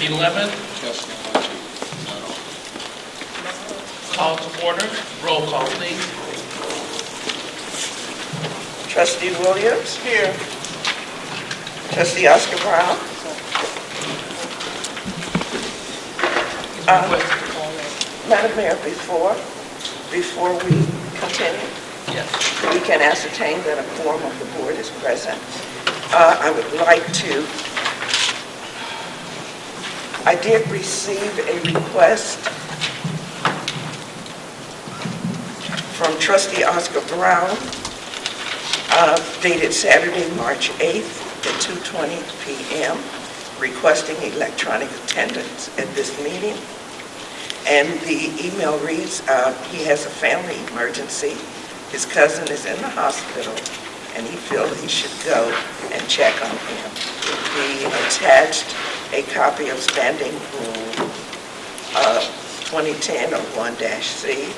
11. Call to order. Roll call, please. Trustee Williams? Here. Trustee Oscar Brown? Request to call in. Madam Mayor, before we continue, Yes. we can ascertain that a quorum of the board is present. I would like to, I did receive a request from Trustee Oscar Brown, dated Saturday, March 8th at 2:20 p.m., requesting electronic attendance at this meeting. And the email reads, he has a family emergency. His cousin is in the hospital, and he feels he should go and check on him. He attached a copy of Standing Rule 2010-01-C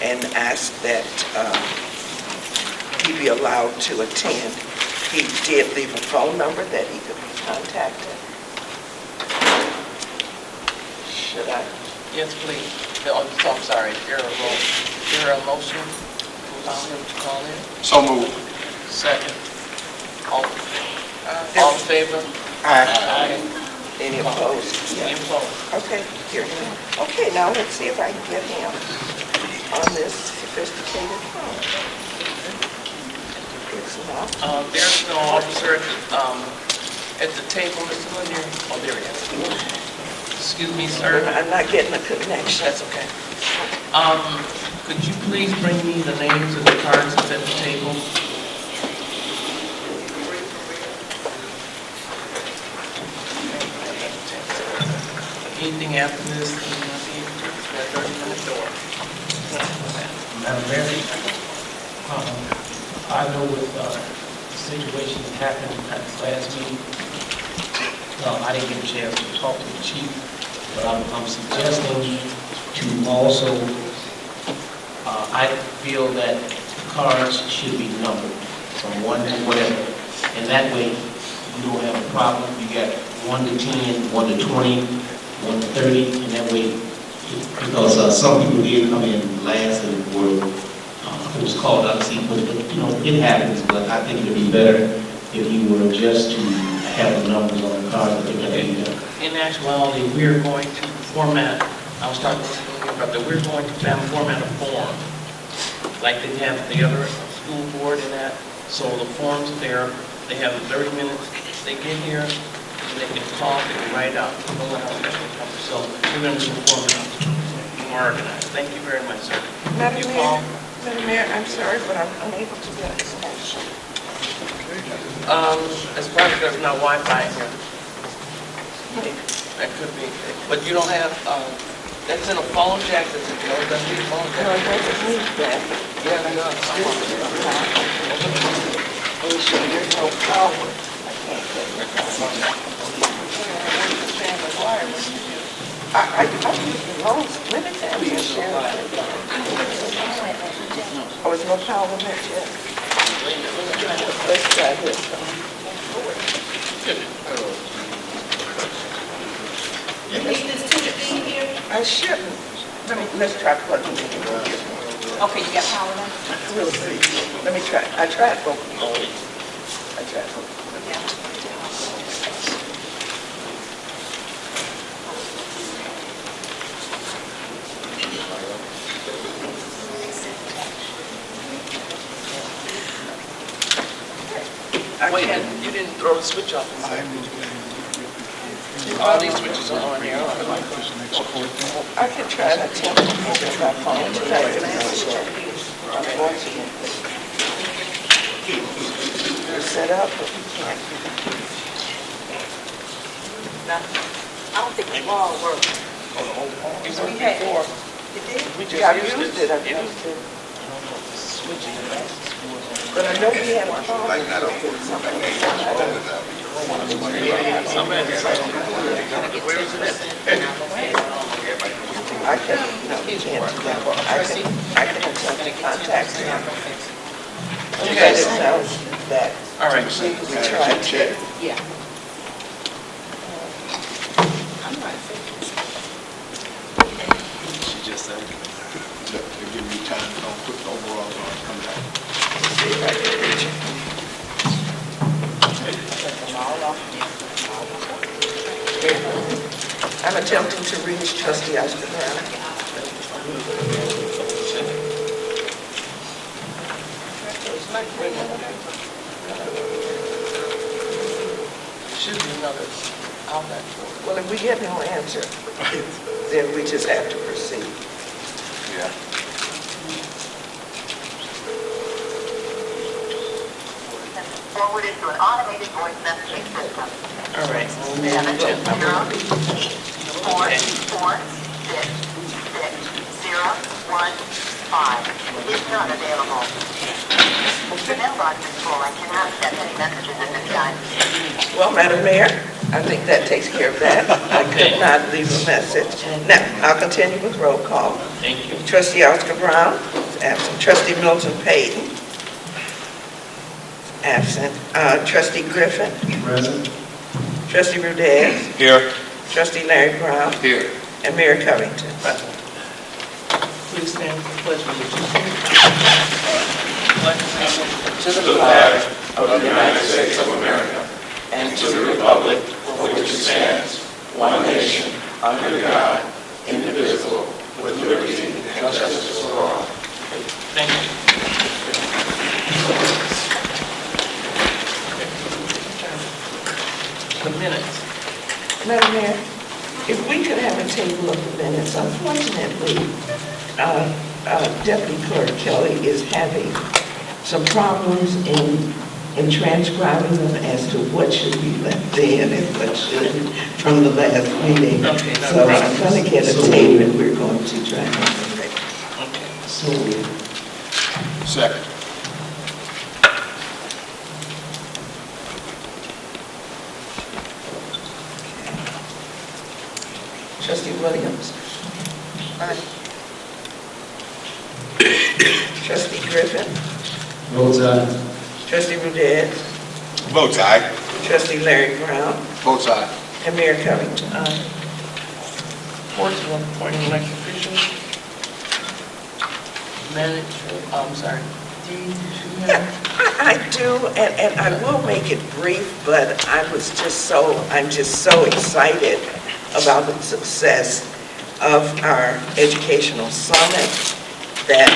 and asked that he be allowed to attend. He did leave a phone number that he could be contacted. Should I? Yes, please. Oh, I'm sorry. Is there a motion to allow him to call in? So moved. Second. All in favor? Aye. Any opposed? Any opposed? Okay, here. Okay, now let's see if I can get him on this sophisticated phone. It's not. There's no officer at the table, Mr. Lanier. Oh, there he is. Excuse me, sir. I'm not getting a connection. That's okay. Could you please bring me the names of the cards that's at the table? Anything after this, you must be able to, it's got 30-minute door. Madam Mayor, I know with the situation that happened at the last meeting, I didn't get a chance to talk to the chief, but I'm suggesting to also, I feel that cards should be numbered from 1 to whatever, and that way you don't have a problem. You got 1 to 10, 1 to 20, 1 to 30, and that way, because some people did come in last and it was called out of seat, but you know, it happens, but I think it would be better if you were just to have the numbers on the card that they're going to be. In actuality, we're going to format, I was talking to you about that, we're going to format a form, like they have the other school board and that. So the forms are there, they have 30 minutes, they get here, and they can talk, they can write out, no one else has to cover. So we're going to form it more organized. Thank you very much, sir. Madam You Mayor, call? Madam Mayor, I'm sorry, but I'm unable to get a connection. As far as there's no Wi-Fi here. That could be, but you don't have, that's in a phone jack, that's in, no, it doesn't need a phone No, jack. it doesn't need that. Yeah, it does. Oh, so there's no power. I can't get it. I use the lowest limit to share. Oh, there's no power limit yet. Let's try this. You need this ticket being here? I shouldn't. Let's try plugging it in. Okay, you got power now? We'll see. Let me try. I tried both. I tried both. Wait, you didn't throw the switch off. All these switches are on here. I can try and attempt to use my phone tonight. Unfortunately. You're set up, but you can't. No, I don't think the wall works. We had, it did? Yeah, I used it. I've used it. But I know we had a problem. Like that, okay. I can, no, you can't do that. I can attempt to contact him. Okay, it sounds that. All right. We tried to. Yeah. I'm not thinking. She just said, look, they give me time, don't put the overalls on, come back. See if I can reach it. Took them all off. I'm attempting to reach trustee Oscar Brown. Should be another outlet for it. Well, if we get no answer, then we just have to proceed. Yeah. Forwarded to an automated voice messaging system. All right. 7-0-4-6-6-0-1-5 is not available. The mailbox is full. I cannot send any messages at this time. Well, Madam Mayor, I think that takes care of that. I could not leave a message. Now, I'll continue with roll call. Thank you. Trustee Oscar Brown, absent. Trustee Milton Payton, absent. Trustee Griffin, Present. Trustee Rudez, Here. Trustee Larry Brown, Here. and Mayor Covington. Present. Please stand for the pledge of allegiance. Pledge To the flag of the United States of America and to the republic for which it stands, one nation, under God, indivisible, with liberty and justice for all. Thank you. The minutes. Madam Mayor, if we could have a table of the minutes, unfortunately, Deputy Clerk Kelly is having some problems in transcribing them as to what should be left in and what shouldn't from the last meeting. Okay, no So I'm problem. going to get a tape and we're going to try and make it. Okay. So, Second. Trustee Williams. Aye. Trustee Griffin. Votes aye. Trustee Rudez. Votes aye. Trustee Larry Brown. Votes aye. And Mayor Covington. Aye. Reports of appointing elected officials. Manager, I'm sorry. Dee, did you have? I do, and I will make it brief, but I'm just so excited about the success of our educational summit that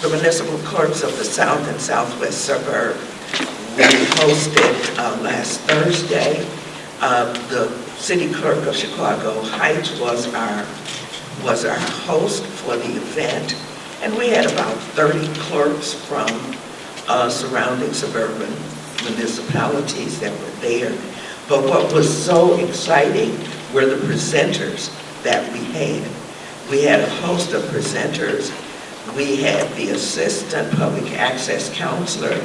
the municipal clerks of the south and southwest suburb we hosted last Thursday. The city clerk of Chicago Heights was our host for the event. And we had about 30 clerks from surrounding suburban municipalities that were there. But what was so exciting were the presenters that we had. We had a host of presenters. We had the assistant public access counselor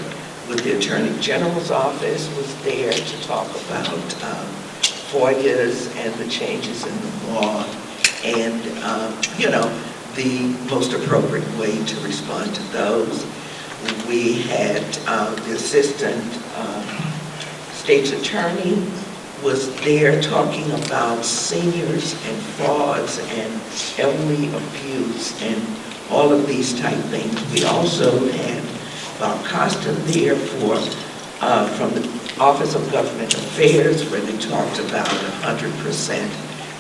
with the Attorney General's office was there to talk about FOIAs and the changes in the law. And, the most appropriate way to respond to those. We had the assistant state's attorney was there talking about seniors and frauds and elderly abuse and all of these type things. We also had Bob Costa there from the Office of Government Affairs, where they talked about 100%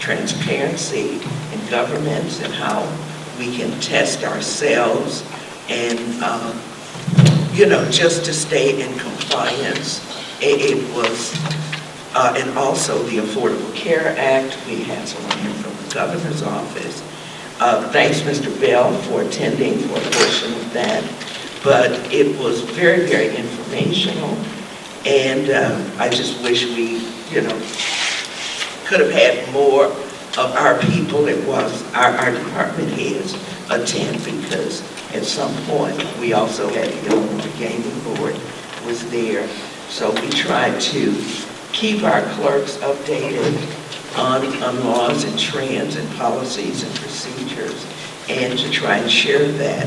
transparency in governments and how we can test ourselves and, just to stay in compliance. It was, and also the Affordable Care Act. We had someone here from the governor's office. Thanks, Mr. Bell, for attending for a portion of that. But it was very, very informational. And I just wish we, could have had more of our people. It was our department heads attend, because at some point we also had the Illinois Gaming Board was there. So we tried to keep our clerks updated on laws and trends and policies and procedures, and to try and share that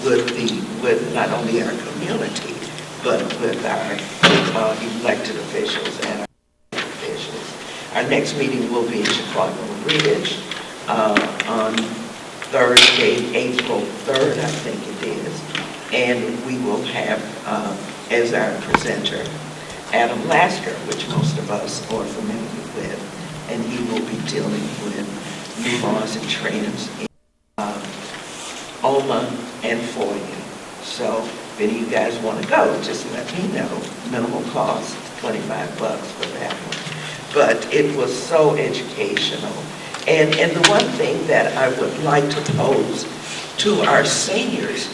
with not only our community, but with our elected officials and our officials. Our next meeting will be in Chicago Ridge on Thursday, April 3rd, I think it is. And we will have as our presenter Adam Lasker, which most of us are familiar with, and he will be dealing with new laws and trends in OMA and FOIA. So if any of you guys want to go, just let me know. Minimal cost, $25 for that one. But it was so educational. And the one thing that I would like to pose to our seniors,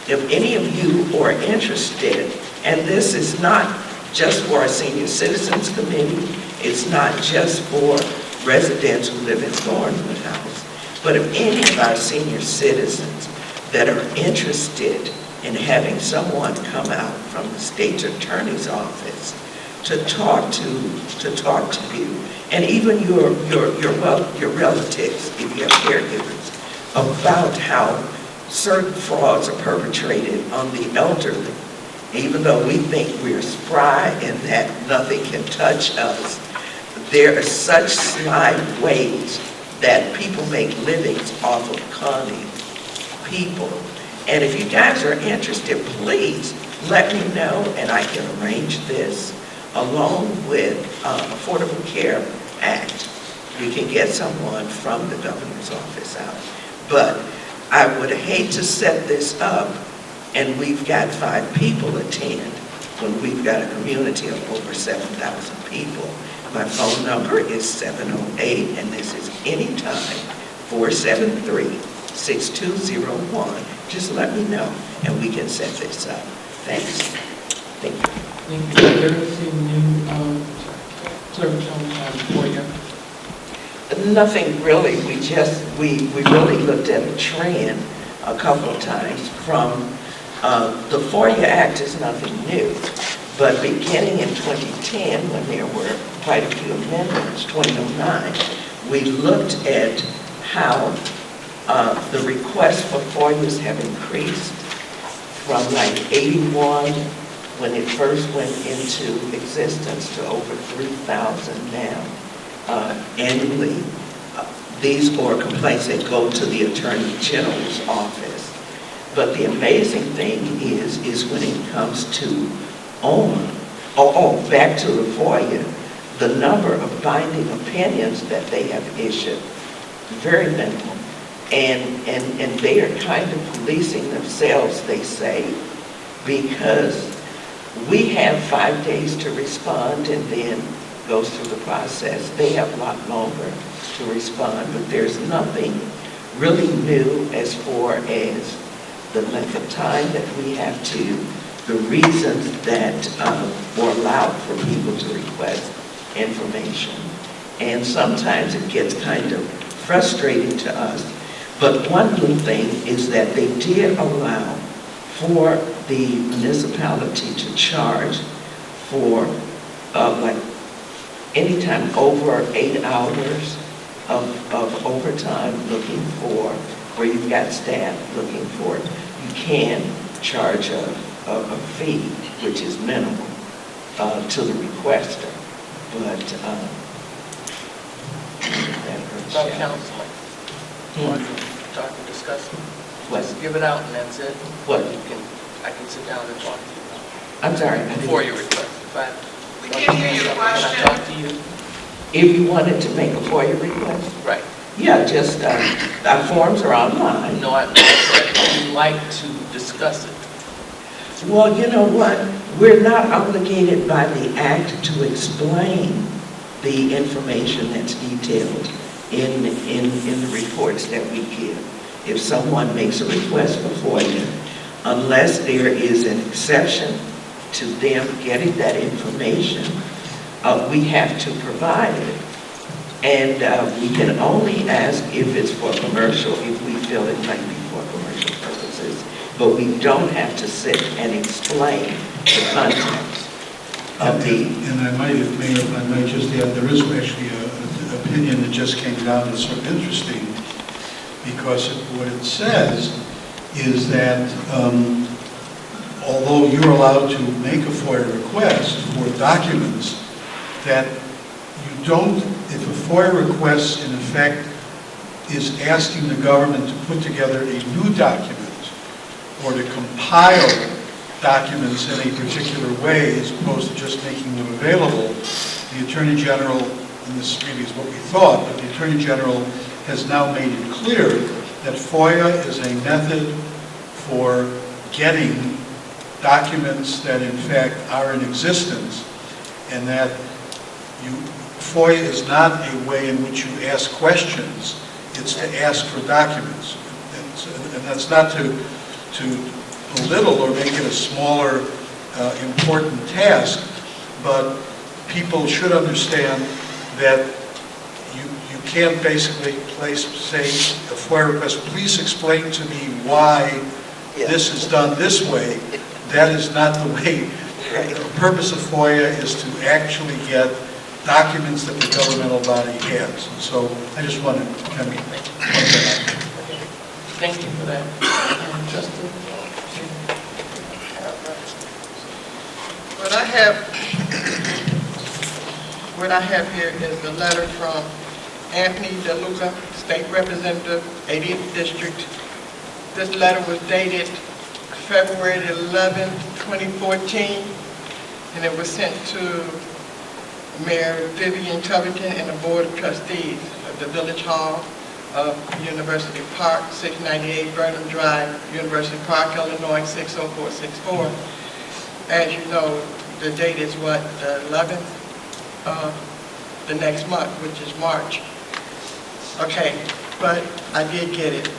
if any of you are interested, and this is not just for our Senior Citizens Committee, it's not just for residents who live in Thornwood House, but if any of our senior citizens that are interested in having someone come out from the State's Attorney's Office to talk to you, and even your relatives, if you have caregivers, about how certain frauds are perpetrated on the elderly. Even though we think we're spry and that nothing can touch us, there are such sly ways that people make livings off of conning people. And if you guys are interested, please let me know, and I can arrange this along with Affordable Care Act. We can get someone from the governor's office out. But I would hate to set this up and we've got 5 people attend when we've got a community of over 7,000 people. My phone number is 708, and this is anytime, 473-6201. Just let me know, and we can set this up. Thanks. Thank you. Thank you. There is a new clerk for you. Nothing really. We really looked at a trend a couple of times from the FOIA Act is nothing new, but beginning in 2010, when there were quite a few amendments, 2009, we looked at how the requests for FOIAs have increased from like 81 when it first went into existence to over 3,000 now annually. These are complaints that go to the Attorney General's office. But the amazing thing is when it comes to OMA, back to the FOIA, the number of binding opinions that they have issued, very minimal. And they are kind of policing themselves, they say, because we have 5 days to respond and then goes through the process. They have a lot longer to respond, but there's nothing really new as far as the length of time that we have to, the reasons that were allowed for people to request information. And sometimes it gets kind of frustrating to us. But one good thing is that they did allow for the municipality to charge for like anytime over 8 hours of overtime looking for, where you've got staff looking for it, you can charge a fee, which is minimal, to the requester. But that hurts. About counseling. Talk and discuss it. What? Give it out and that's it. What? I can sit down and talk to you. I'm sorry. Before your request. If I Can I talk to you? If you wanted to make a FOIA request? Right. Yeah, just, our forms are online. No, I said I'd like to discuss it. Well, you know what? We're not obligated by the Act to explain the information that's detailed in the reports that we give. If someone makes a request for FOIA, unless there is an exception to them getting that information, we have to provide it. And we can only ask if it's for commercial, if we feel it might be for commercial purposes. But we don't have to sit and explain the context of the... And I might, Mayor, if I might just add, there is actually an opinion that just came down that's sort of interesting, because what it says is that although you're allowed to make a FOIA request for documents, that you don't, FOIA request, in effect, is asking the government to put together a new document or to compile documents in a particular way as opposed to just making them available, the Attorney General, and this really is what we thought, but the Attorney General has now made it clear that FOIA is a method for getting documents that in fact are in existence, and that FOIA is not a way in which you ask questions, it's to ask for documents. And that's not to belittle or make it a smaller important task, but people should understand that you can't basically say a FOIA request, please explain to me why this is done this way. That is not the way. Right. The purpose of FOIA is to actually get documents that the governmental body has. And so I just want to kind of point that out. Thank you for that. Justin? What I have here is the letter from Anthony DeLuca, State Representative, 80th District. This letter was dated February 11, 2014, and it was sent to Mayor Vivian Covington and the Board of Trustees of the Village Hall of University Park, 698 Burnham Drive, University Park, Illinois, 60464. As you know, the date is what, the 11th of the next month, which is March. Okay, but I did get it.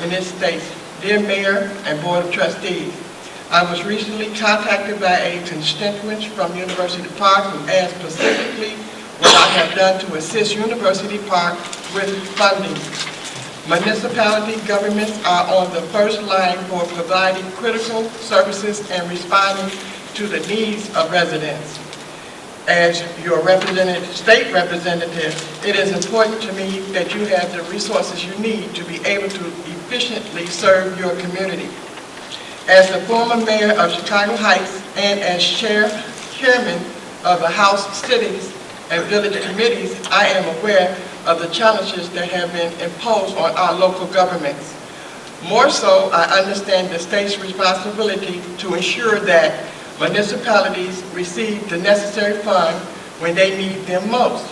And it states, Dear Mayor and Board of Trustees, I was recently contacted by a constituent from University Park who asked specifically what I have done to assist University Park with funding. Municipality governments are on the first line for providing critical services and responding to the needs of residents. As your state representative, it is important to me that you have the resources you need to be able to efficiently serve your community. As the former mayor of Chicago Heights and as chairman of the House Cities and Village Committees, I am aware of the challenges that have been imposed on our local governments. More so, I understand the state's responsibility to ensure that municipalities receive the necessary funds when they need them most.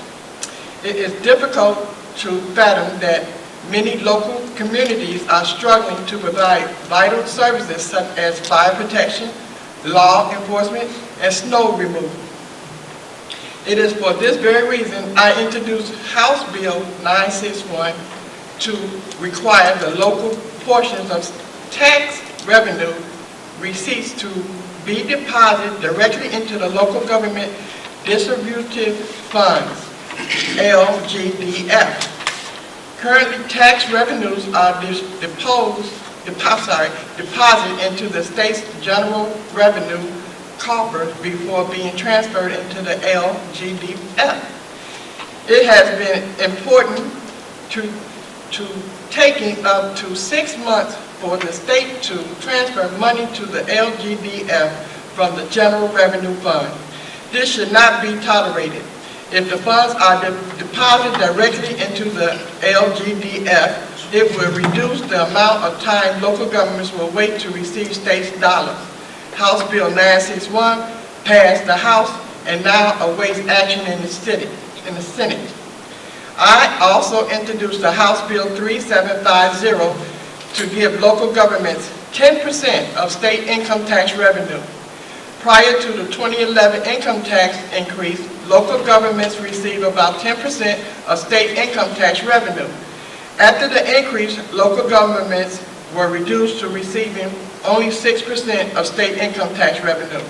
It is difficult to fathom that many local communities are struggling to provide vital services such as fire protection, law enforcement, and snow removal. It is for this very reason I introduced House Bill 961 to require the local portions of tax revenue receipts to be deposited directly into the local government distributive funds, LGDF. Currently, tax revenues are deposited into the state's general revenue coffers before being transferred into the LGDF. It has been important to taking up to 6 months for the state to transfer money to the LGDF from the General Revenue Fund. This should not be tolerated. If the funds are deposited directly into the LGDF, it will reduce the amount of time local governments will wait to receive state dollars. House Bill 961 passed the House and now awaits action in the Senate. I also introduced the House Bill 3750 to give local governments 10% of state income tax revenue. Prior to the 2011 income tax increase, local governments receive about 10% of state income tax revenue. After the increase, local governments were reduced to receiving only 6% of state income tax revenue.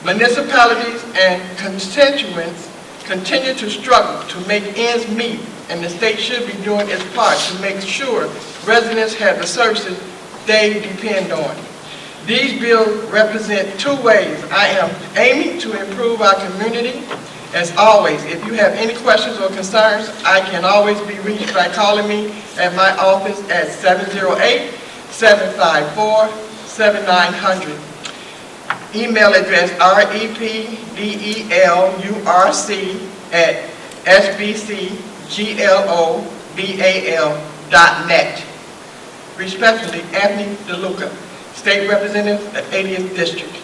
Municipalities and constituents continue to struggle to make ends meet, and the state should be doing its part to make sure residents have the services they depend on. These bills represent two ways I am aiming to improve our community. As always, if you have any questions or concerns, I can always be reached by calling me at my office at 708-754-7900. Email address repdelurc@ sbcglobal.net. Respectfully, Anthony DeLuca, State Representative, the 80th District.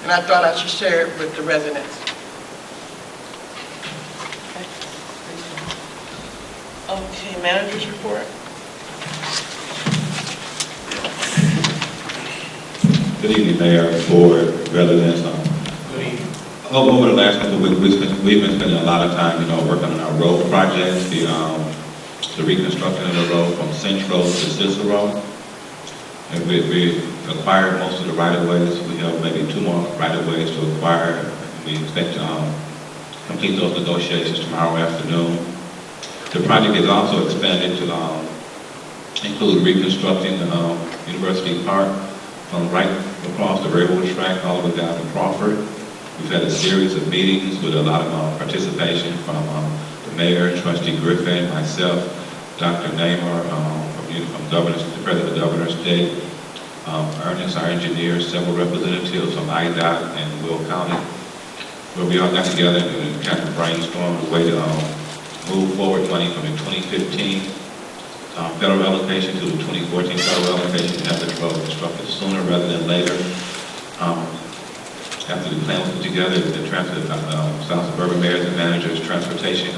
And I thought I should share it with the residents. Okay, managers report. Good evening, Mayor, Board, residents. Good evening. Over the last couple of weeks, we've been spending a lot of time, working on our road projects, the reconstruction of the road from Central to Cicero. And we acquired most of the right-of-ways. We have maybe 2 more right-of-ways to acquire. We expect to complete those negotiations tomorrow afternoon. The project is also expanded to include reconstructing the University Park from right across the railroad track all the way down to Crawford. We've had a series of meetings with a lot of participation from the mayor, Trustee Griffin, myself, Dr. Namer, from the President of the Governor's State, Ernest, our engineer, several representatives from IDOT and Will County, where we all got together and kind of brainstormed a way to move forward money from the 2015 federal allocation to the 2014 federal allocation to have this road constructed sooner rather than later. After the plan was put together, the South Suburban Mayors and Managers Transportation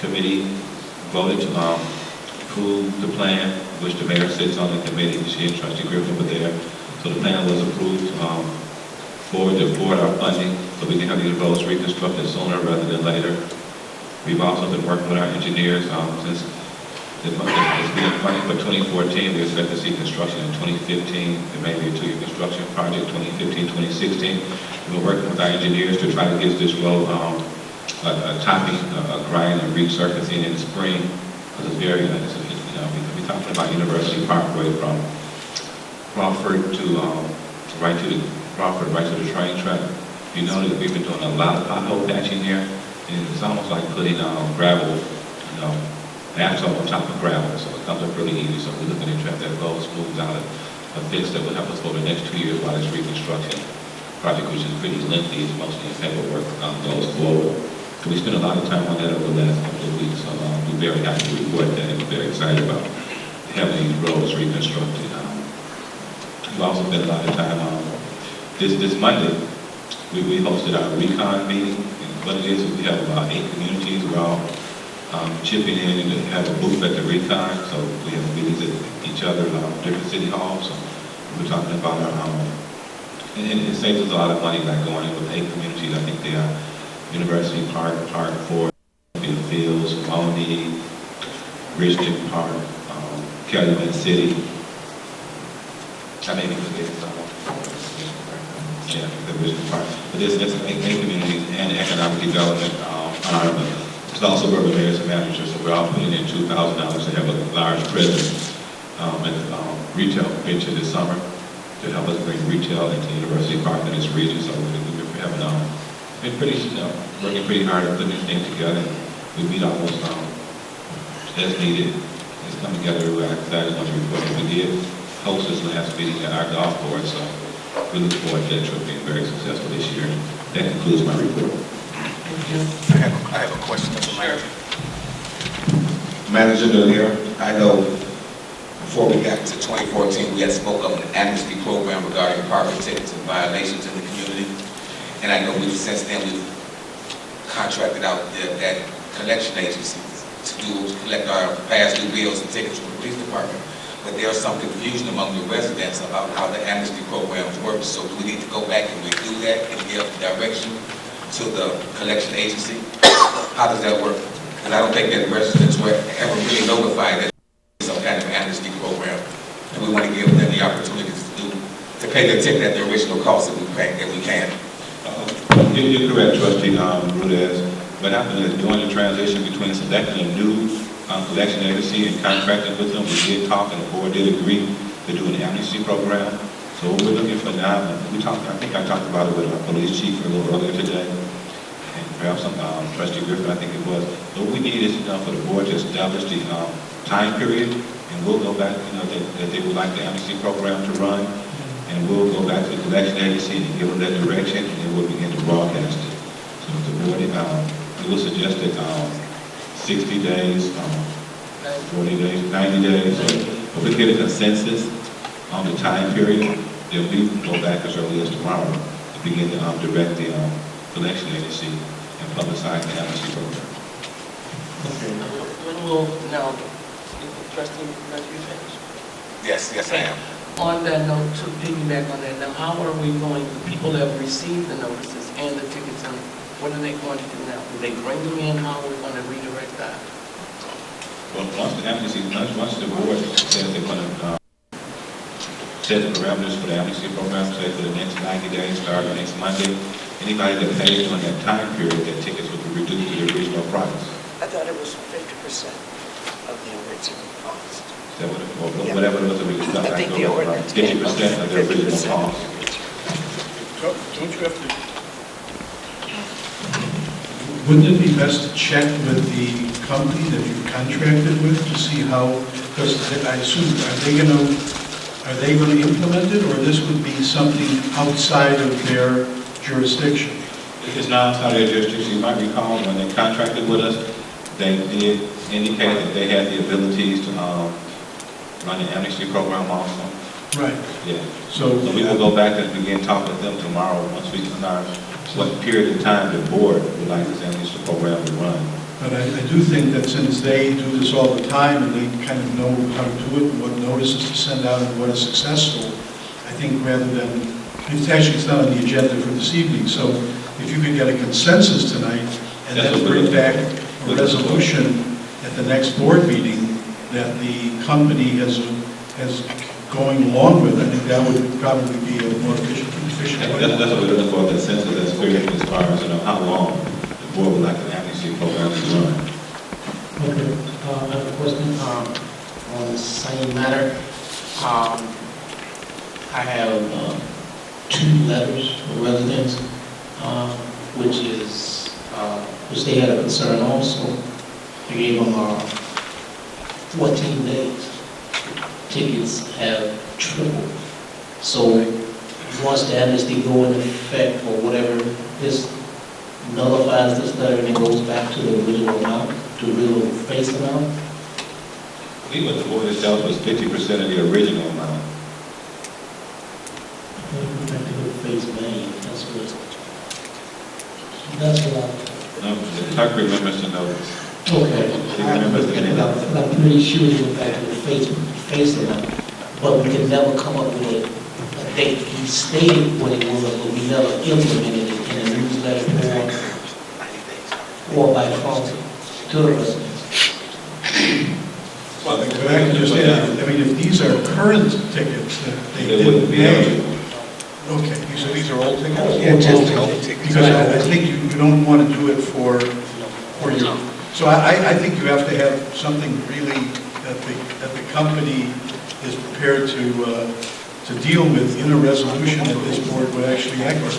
Committee voted to approve the plan, which the mayor sits on the committee. She and Trustee Griffin were there. So the plan was approved to forward our funding so we can have these roads reconstructed sooner rather than later. We've also been working with our engineers since it's being funded for 2014. We expect to see construction in 2015. There may be a 2-year construction project, 2015, 2016. We've been working with our engineers to try to get this road a topping, a grind, and resurfacing in the spring. Because it's very, we're talking about University Parkway from Crawford to right to the train track. You know that we've been doing a lot of pothole patching here, and it's almost like putting gravel, asphalt on top of gravel, so it comes up really easy. So we're looking to try that road smooth out a fix that will help us over the next 2 years while this reconstruction project, which is pretty lengthy, is mostly in paperwork, goes forward. So we spent a lot of time on that over the last couple of weeks. So we're very happy to report that, and we're very excited about having these roads reconstructed. We've also spent a lot of time this Monday. We hosted our recon meeting. And what it is we have about 8 communities. We're all chipping in and have a booth at the recon. So we have meetings at each other in different city halls. So we're talking about and it saves us a lot of money by going in with 8 communities. I think they are University Park, Park 4, Fields, Maloney, Richmond Park, Calumet City. I may be forgetting someone. Yeah, the Richmond Park. But there's 8 communities and economic development It's also Suburban Mayors and Managers, so we're all putting in $2,000 to have a large presence at the retail venture this summer to help us bring retail into University Park in this region. So we've been having been working pretty hard at putting this thing together. We meet almost as needed. It's come together. We're excited once we report that we did host this last meeting at our golf course. So we look forward to that trip being very successful this year. That concludes my report. I have a question, Mr. Mayor. Manager Delier, I know before we got to 2014, we had spoke of an amnesty program regarding parking tickets and violations in the community. And I know since then we've contracted out that collection agency to collect our past due bills and tickets from the police department. But there's some confusion among the residents about how the amnesty programs work. So do we need to go back and redo that and give direction to the collection agency? How does that work? And I don't think that residents were ever really notified that there's some kind of amnesty program. And we want to give them the opportunities to pay their ticket at the original cost that we can. You're correct, Trustee Rudez. What happened is during the transition between selecting a new collection agency and contracting with them, we did talk and the board did agree to do an amnesty program. So what we're looking for now, I think I talked about it with our police chief a little earlier today, and perhaps Trustee Griffin, I think it was. But what we need is for the board to establish the time period, and we'll go back, that they would like the amnesty program to run. And we'll go back to the collection agency and give them that direction, and then we'll begin to broadcast it. So if the board it was suggested 60 days, 40 days, 90 days. If we get a consensus on the time period, then we go back as early as tomorrow to begin to direct the collection agency and publicize the amnesty program. When will, now, trustee, let you finish. Yes, yes, I am. On that note, to piggyback on that, now how are we going, people have received the notices and the tickets, and what are they going to do now? Do they bring them in? How are we going to redirect that? Well, once the board says they're going to set the parameters for the amnesty program, say for the next 90 days, starting next Monday, anybody that pays during that time period, their tickets will be reduced to the original price. I thought it was 50% of the original cost. Is that what or whatever it was that we discussed? I think the ordinance 50% of the original 50%. cost. Don't you have to, Wouldn't it be best to check with the company that you've contracted with to see how, because I assume, are they going to implement it, or this would be something outside of their jurisdiction? It's not outside of their jurisdiction. You might recall when they contracted with us, they did indicate that they had the abilities to run the amnesty program also. Right. Yeah. So we will go back and begin talking with them tomorrow once we know what period of time the board would like this amnesty program to run. But I do think that since they do this all the time and they kind of know how to do it and what notices to send out and what is successful, I think rather than, it's not on the agenda for this evening, so if you could get a consensus tonight and then bring back a resolution at the next board meeting that the company has going along with, I think that would probably be a more efficient way. That's what we're looking for, the sense of that's clear as far as, how long the board would like the amnesty program to run. Okay, I have a question on the same matter. I have 2 letters from residents, which they had a concern also. I gave them 14 days. Tickets have tripled. So once the amnesty go into effect or whatever, this nullifies this letter and it goes back to the original amount, to the original face amount. I believe what the board itself was 50% of the original amount. Back to the face value, that's what No, the clerk remembers the notice. okay. She remembers the notice. I'm pretty sure it went back to the face amount, but we could never come up with a date. He stated what it was, but we never implemented it in a newsletter or by phone to the residents. Well, But I can just add, I mean, if these are current tickets that they They didn't wouldn't be pay, eligible. okay, so these are old tickets? Yeah, just because I think you don't want to do it for your, so I think you have to have something really that the company is prepared to deal with in a resolution that this board would actually act on.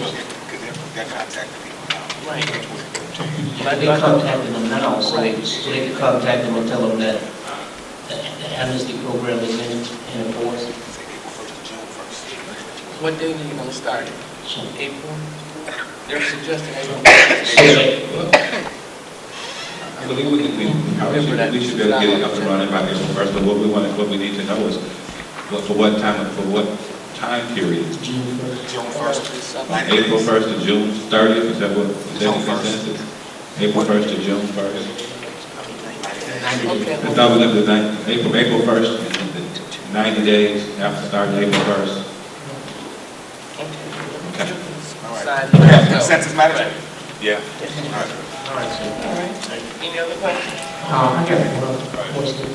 They're contacting people now. Right. They contacted them now, so they can contact them and tell them that the amnesty program is in force. What date are you going to start it? So, April? They're suggesting April. I believe we should be able to get it up and running by April 1st, but what we need to know is for what time period? June 1st. April 1st to June 30th, is that the consensus? April 1st to June 1st? Okay. I thought we looked at April 1st, and 90 days after starting April 1st. Okay. Consensus matter? Yeah. All right, sir. All right. Any other questions? I got one other question.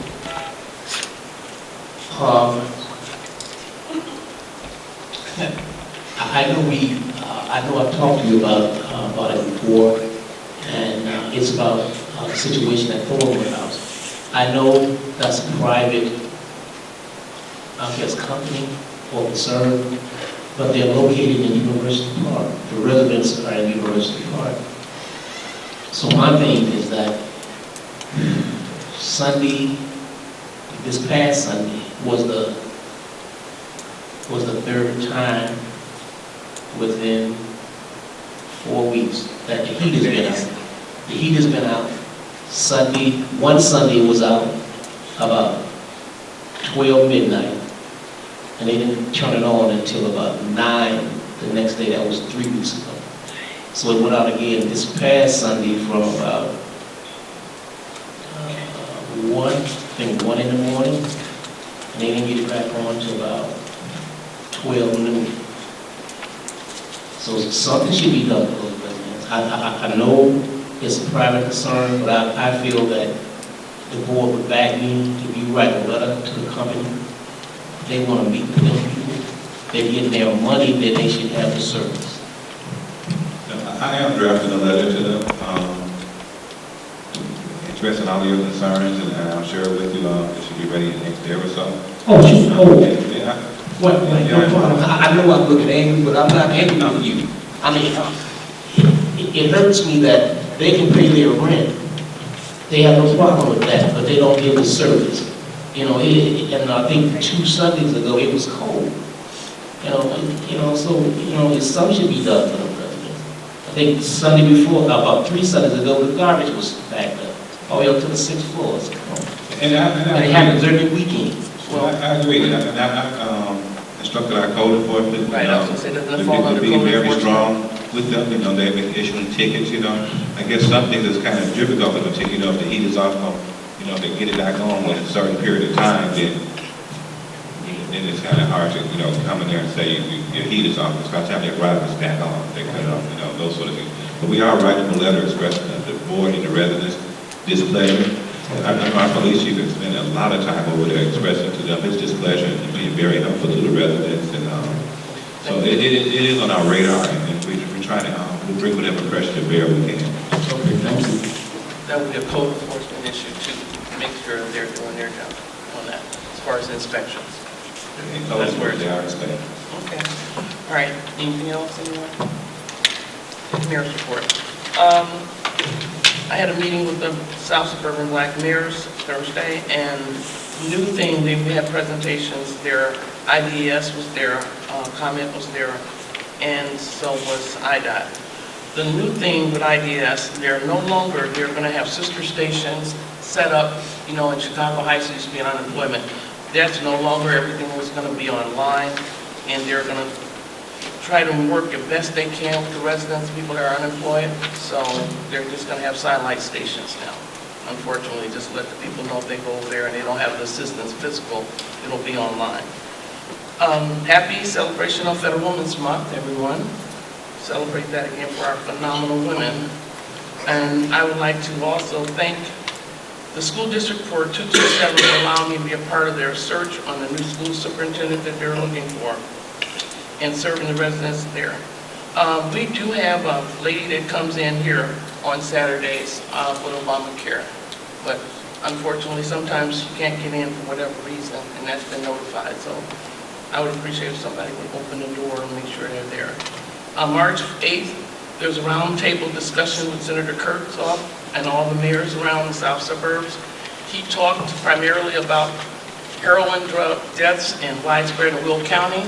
I know I've talked to you about it before, and it's about the situation at Thornwood House. I know that's a private, I guess, company or concern, but they're located in University Park. The residents are in University Park. So my thing is that Sunday, this past Sunday, was the third time within 4 weeks that the heat has been out. The heat has been out. Sunday, one Sunday it was out about 12 midnight. And they didn't turn it on until about 9 the next day. That was 3 weeks ago. So it went out again this past Sunday from about 1 in the morning. And they didn't get it back on until about 12 noon. So something should be done for those residents. I know it's a private concern, but I feel that the board would back me if you write a letter to the company. They want to meet with those people. They're getting their money, then they should have the service. I am drafting a letter to them, expressing all your concerns, and I'll share it with you. It should be ready in the next day or so. Oh, shoot. Yeah. What? No problem. I know I'm looking angry, but I'm not angry with you. I mean, it hurts me that they can pay their rent. They have no problem with that, but they don't give the service. You know, and I think 2 Sundays ago it was cold. So something should be done for the residents. I think Sunday before, about 3 Sundays ago, the garbage was backed up all the way up to the 6th floor. And it happens every weekend. Well, I agree, and I instructed our code enforcement, Right, I was gonna say, doesn't it fall to under be code very enforcement? strong with them. They've been issuing tickets. I guess some things is kind of difficult for them to, if the heat is off, if they get it back on in a certain period of time, then it's kind of hard to, come in there and say your heat is off. It's about time they drive us back on. They cut it off, those sort of things. But we are writing a letter expressing to the board and the residents displeasure. I know our police chief has spent a lot of time over there expressing to them his displeasure and being very helpful to the residents. And so it is on our radar, and we're trying to we'll bring whatever pressure to bear we can. Okay, thank you. That would be a code enforcement issue to make sure they're doing their job on that, as far as inspections. That's where they are inspected. Okay. All right. Anything else, anyone? Mayor's report. I had a meeting with the South Suburban Black Mayors Thursday, and new thing, they had presentations. Their IDES was there, comment was there, and so was IDOT. The new thing with IDS, they're going to have sister stations set up, in Chicago Heights used to be on unemployment. That's no longer, everything is going to be online, and they're going to try to work the best they can with the residents, people that are unemployed. So they're just going to have satellite stations now. Unfortunately, just let the people know if they go over there and they don't have the assistance physical, it'll be online. Happy celebration of Federal Women's Month, everyone. Celebrate that again for our phenomenal women. And I would like to also thank the school district for 227 for allowing me to be a part of their search on the new school superintendent that they're looking for and serving the residents there. We do have a lady that comes in here on Saturdays with Obamacare, but unfortunately sometimes she can't get in for whatever reason, and that's been notified. So I would appreciate if somebody would open the door and make sure they're there. On March 8th, there's a roundtable discussion with Senator Kurtzoff and all the mayors around the south suburbs. He talked primarily about heroin drug deaths and widespread in Will County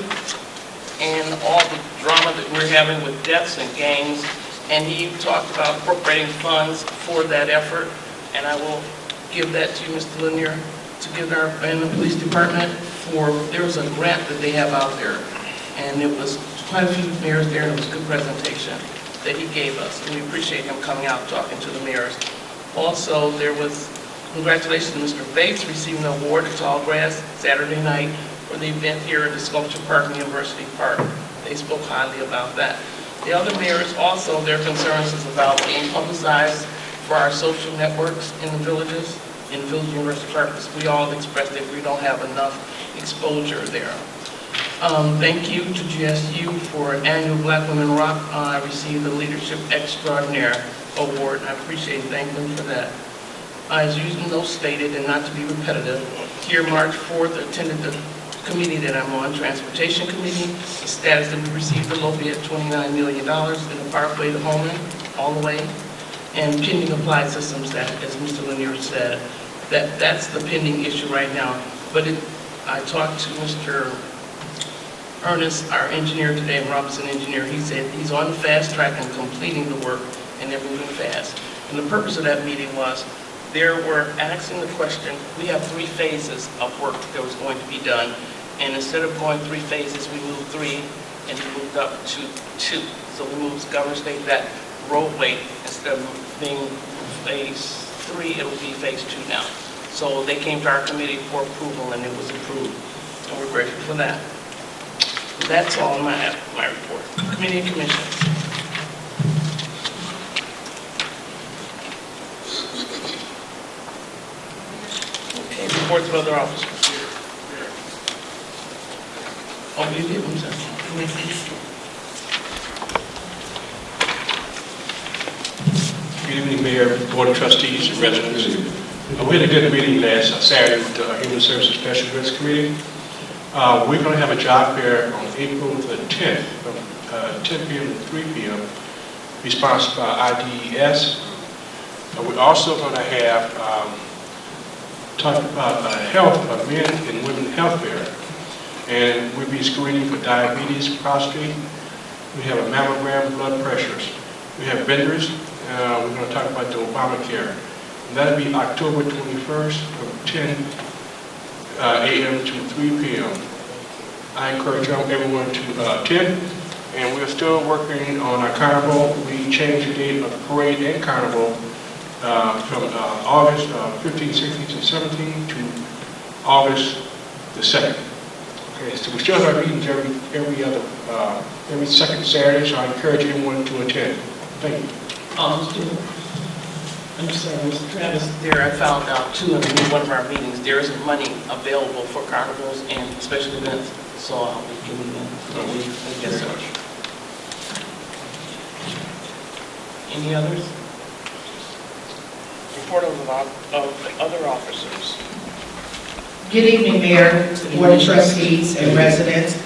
and all the drama that we're having with deaths and gangs. And he talked about appropriating funds for that effort. And I will give that to you, Mr. Lanier, to give our and the police department for, there was a grant that they have out there. And it was quite a few mayors there, and it was a good presentation that he gave us. And we appreciate him coming out and talking to the mayors. Also, there was congratulations to Mr. Bates receiving the award at Tallgrass Saturday night for the event here at the Sculpture Park in University Park. They spoke highly about that. The other mayors also, their concerns is about being publicized for our social networks in the villages, in Village University Park, because we all expressed that we don't have enough exposure there. Thank you to GSU for annual Black Women Rock. I received the Leadership Extraordinaire Award, and I appreciate thanking them for that. As usually stated, and not to be repetitive, here March 4th, attended the committee that I'm on, Transportation Committee. The status that we received the lobby at $29 million in the Parkway to Holman, all the way, and pending applied systems that, as Mr. Lanier said, that's the pending issue right now. But I talked to Mr. Ernest, our engineer today, Robinson engineer. He said he's on the fast track and completing the work, and they're moving fast. And the purpose of that meeting was, there were asking the question, we have 3 phases of work that was going to be done, and instead of going 3 phases, we moved 3, and we moved up to 2. So we moved Governor State that roadway, instead of being phase 3, it'll be phase 2 now. So they came to our committee for approval, and it was approved, and we're grateful for that. That's all in my report. Committee and commissions. Okay, reports of other officers. Oh, you did, I'm sorry. Good evening, Mayor, Board of Trustees, and residents. We had a good meeting last Saturday with the Human Services Special Events Committee. We're going to have a job fair on April the 10th, from 10 p.m. to 3 p.m., be sponsored by IDES. We're also going to have talk about men and women health fair, and we'll be screening for diabetes, prostate. We have a mammogram, blood pressures. We have vendors. We're going to talk about the Obamacare. And that'll be October 21st from 10 a.m. to 3 p.m. I encourage everyone to attend. And we're still working on our carnival. We changed the date of the parade and carnival from August 15, 16, and 17 to August the 2nd. Okay, so we still have meetings every second Saturday, so I encourage everyone to attend. Thank you. I'm sorry, Mr. Travis, there I found out too in one of our meetings, there is money available for carnivals and special events, so I'll be giving them. Yes, sir. Any others? Report of other officers. Good evening, Mayor, Board of Trustees, and residents.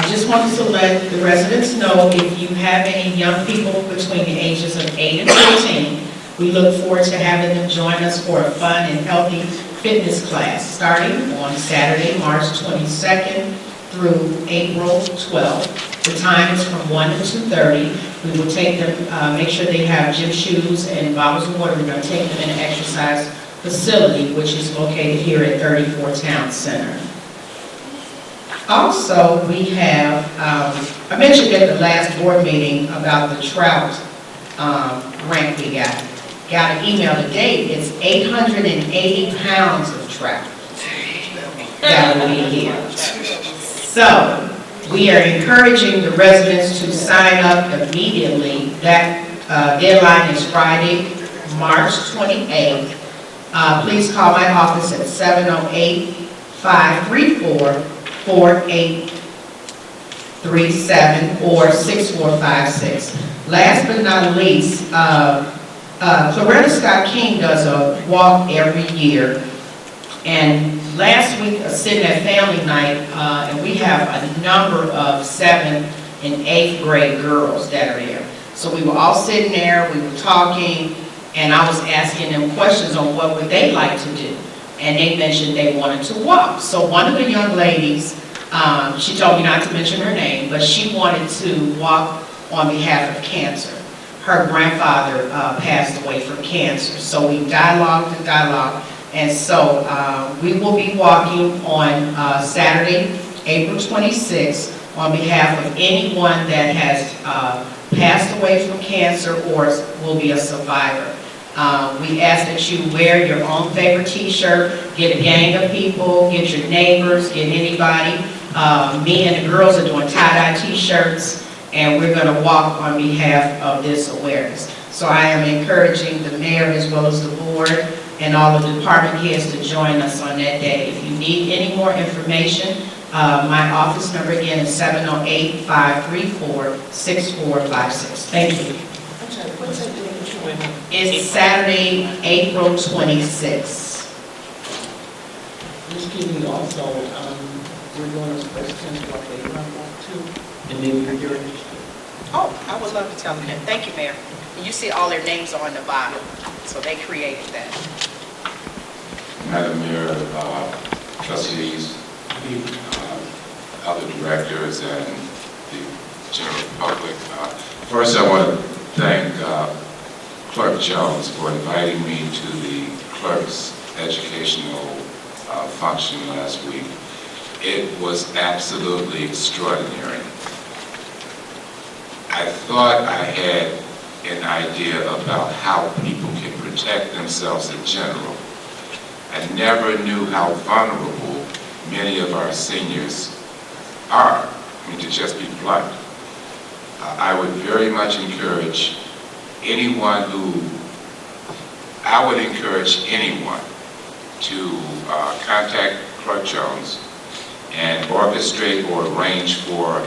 Just wanted to let the residents know if you have any young people between the ages of 8 and 14, we look forward to having them join us for a fun and healthy fitness class starting on Saturday, March 22nd through April 12th. The time is from 1 to 2:30. We will take them, make sure they have gym shoes and bottles of water. We're going to take them in an exercise facility, which is located here at 34 Town Center. Also, we have, I mentioned at the last board meeting about the trout grant we got. Got an email today, it's 880 pounds of trout that will be here. So, we are encouraging the residents to sign up immediately. That deadline is Friday, March 28th. Please call my office at 708-534-4837 or 6456. Last but not least, Claretta Scott King does a walk every year. And last week, sitting at family night, and we have a number of 7th and 8th grade girls that are there. So we were all sitting there, we were talking, and I was asking them questions on what would they like to do. And they mentioned they wanted to walk. So one of the young ladies, she told me not to mention her name, but she wanted to walk on behalf of cancer. Her grandfather passed away from cancer. So we dialogued and dialogued. And so we will be walking on Saturday, April 26th, on behalf of anyone that has passed away from cancer or will be a survivor. We ask that you wear your own favorite t-shirt, get a gang of people, get your neighbors, get anybody. Me and the girls are doing tie-dye t-shirts, and we're going to walk on behalf of this awareness. So I am encouraging the mayor as well as the board and all of the department heads to join us on that day. If you need any more information, my office number again is 708-534-6456. Thank you. It's Saturday, April 26th. Ms. Keeley, also, we're doing a presentation like they run too, and maybe you're interested. Oh, I would love to tell them that. Thank you, Mayor. And you see all their names on the bottom, so they created that. Madam Mayor, trustees, other directors, and the general public. First, I want to thank Clerk Jones for inviting me to the clerk's educational function last week. It was absolutely extraordinary. I thought I had an idea about how people can protect themselves in general. I never knew how vulnerable many of our seniors are. I mean, to just be blunt. I would very much encourage anyone to contact Clerk Jones and orchestrate or arrange for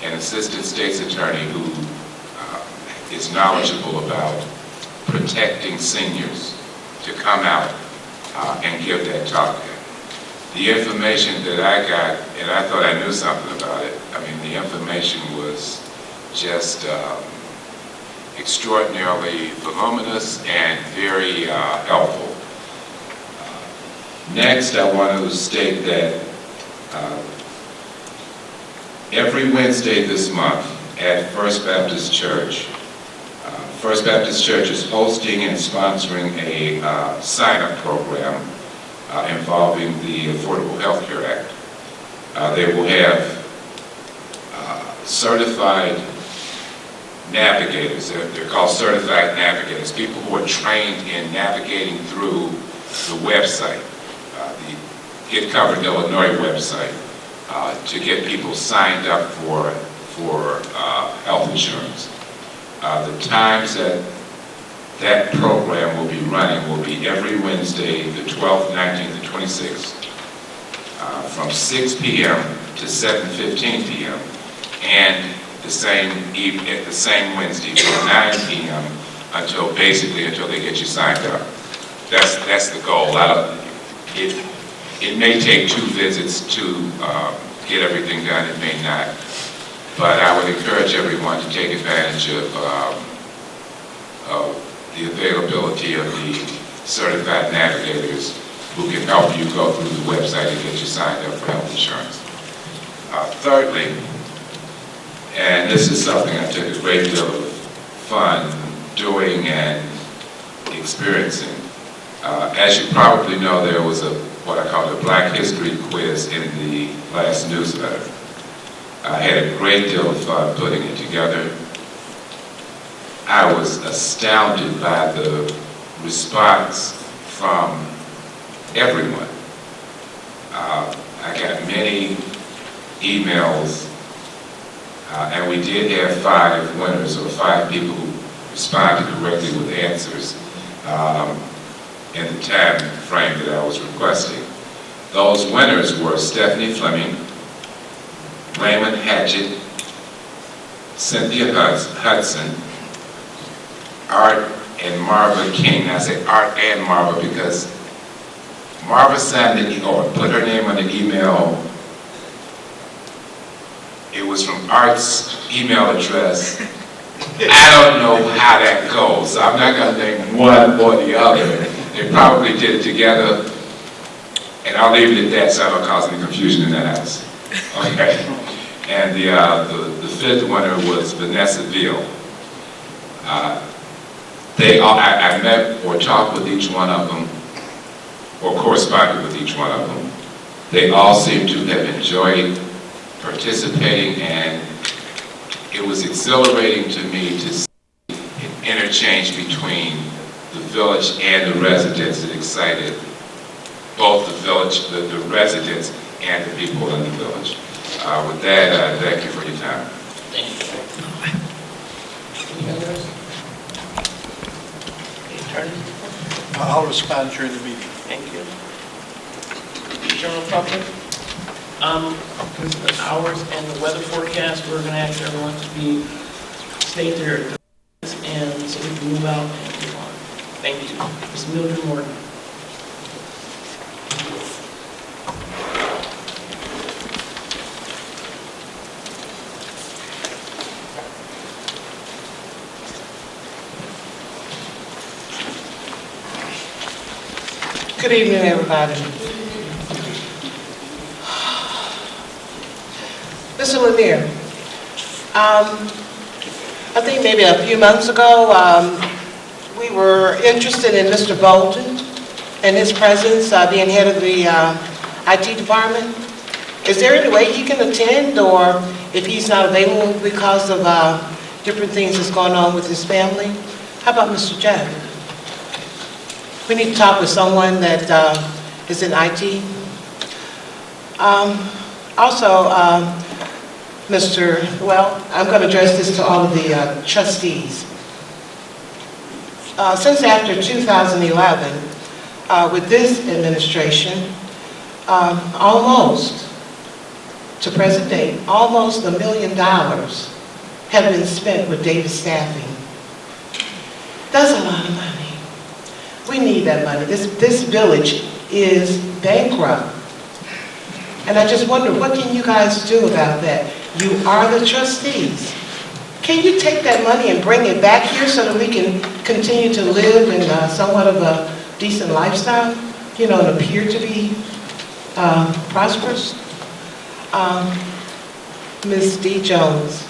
an assistant state's attorney who is knowledgeable about protecting seniors to come out and give that talk. The information that I got, and I thought I knew something about it, I mean, the information was just extraordinarily voluminous and very helpful. Next, I want to state that every Wednesday this month at First Baptist Church, First Baptist Church is hosting and sponsoring a sign-up program involving the Affordable Health Care Act. They will have certified navigators. They're called certified navigators, people who are trained in navigating through the website, the Get Covered Illinois website, to get people signed up for health insurance. The times that program will be running will be every Wednesday, the 12th, 19th, and 26th, from 6 p.m. to 7:15 p.m. and the same Wednesday from 9 p.m. until they get you signed up. That's the goal. It may take 2 visits to get everything done. It may not. But I would encourage everyone to take advantage of the availability of the certified navigators who can help you go through the website and get you signed up for health insurance. Thirdly, and this is something I took a great deal of fun doing and experiencing. As you probably know, there was what I call a Black History quiz in the last newsletter. I had a great deal of fun putting it together. I was astounded by the response from everyone. I got many emails, and we did have 5 winners, or 5 people who responded correctly with answers in the time frame that I was requesting. Those winners were Stephanie Fleming, Raymond Hatchett, Cynthia Hudson, Art and Marva King. I say Art and Marva because Marva signed it, or put her name on the email. It was from Art's email address. I don't know how that goes, so I'm not going to name one or the other. They probably did it together, and I'll leave it at that so I don't cause any confusion in that house. Okay. And the 5th winner was Vanessa Veal. I met or talked with each one of them, or corresponded with each one of them. They all seemed to have enjoyed participating, and it was exhilarating to me to see an interchange between the village and the residents that excited both the village, the residents, and the people in the village. With that, thank you for your time. Thank you. Any others? Attorney? I'll respond during the meeting. Thank you. General public? The hours and the weather forecast, we're going to ask everyone to stay there and so we can move out and move on. Thank you. Ms. Mildred Morton. Good evening, everybody. Mr. Lanier, I think maybe a few months ago, we we were interested in Mr. Bolton and his presence, being head of the IT department. Is there any way he can attend, or if he's not available because of different things that's going on with his family? How about Mr. Jack? We need to talk with someone that is in IT. Also, I'm going to address this to all of the trustees. Since after 2011, with this administration, almost, to present date, almost $1 million have been spent with Davis Staffing. That's a lot of money. We need that money. This village is bankrupt. And I just wonder, what can you guys do about that? You are the trustees. Can you take that money and bring it back here so that we can continue to live in somewhat of a decent lifestyle, and appear to be prosperous? Ms. D. Jones.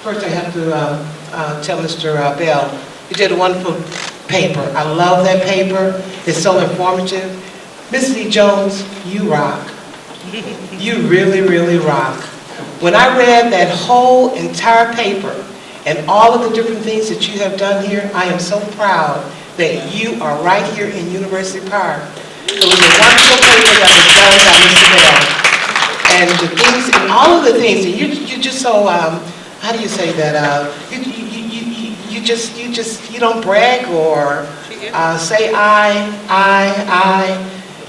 First, I have to tell Mr. Bell, you did a wonderful paper. I love that paper. It's so informative. Ms. D. Jones, you rock. You really, really rock. When I read that whole entire paper and all of the different things that you have done here, I am so proud that you are right here in University Park. It was a wonderful paper that was done by Mr. Bell. And the things, and all of the things, and you just so, how do you say that? You don't brag or say I.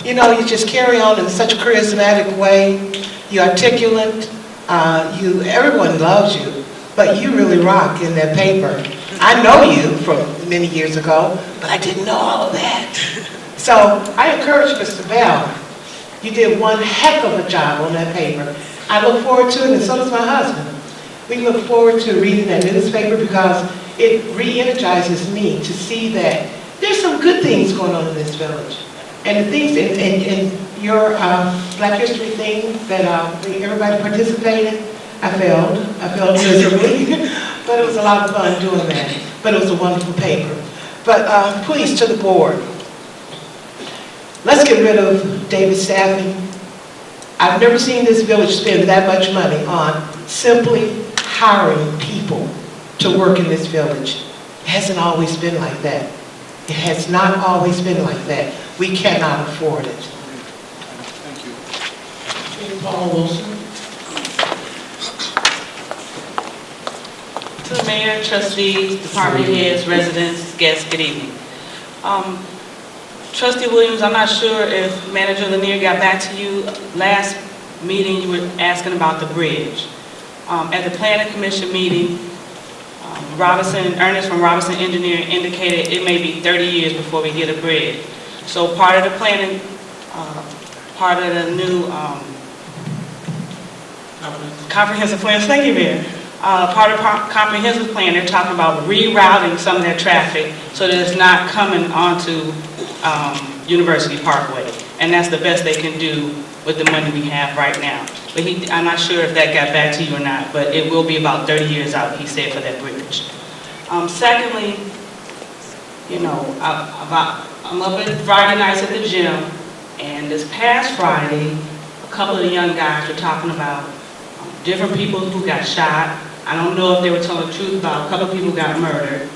You just carry on in such a charismatic way. You're articulate. Everyone loves you, but you really rock in that paper. I know you from many years ago, but I didn't know all of that. So I encourage Mr. Bell. You did one heck of a job on that paper. I look forward to it, and so does my husband. We look forward to reading that newspaper because it re-energizes me to see that there's some good things going on in this village. And the things in your Black History thing that everybody participated, I failed miserably, but it was a lot of fun doing that. But it was a wonderful paper. But please, to the board, let's get rid of Davis Staffing. I've never seen this village spend that much money on simply hiring people to work in this village. It hasn't always been like that. It has not always been like that. We cannot afford it. Thank you. Paul Wilson. To the mayor, trustees, department heads, residents, guests, good evening. Trustee Williams, I'm not sure if Manager Lanier got back to you. Last meeting, you were asking about the bridge. At the Planning Commission meeting, Ernest from Robinson Engineering indicated it may be 30 years before we get a bridge. So part of the planning, part of the new comprehensive plan, thank you, Mayor. Part of comprehensive plan, they're talking about rerouting some of their traffic so that it's not coming onto University Parkway. And that's the best they can do with the money we have right now. But I'm not sure if that got back to you or not, but it will be about 30 years out, he said, for that bridge. Secondly, I'm up at Friday nights at the gym, and this past Friday, a couple of the young guys were talking about different people who got shot. I don't know if they were telling the truth about a couple of people who got murdered.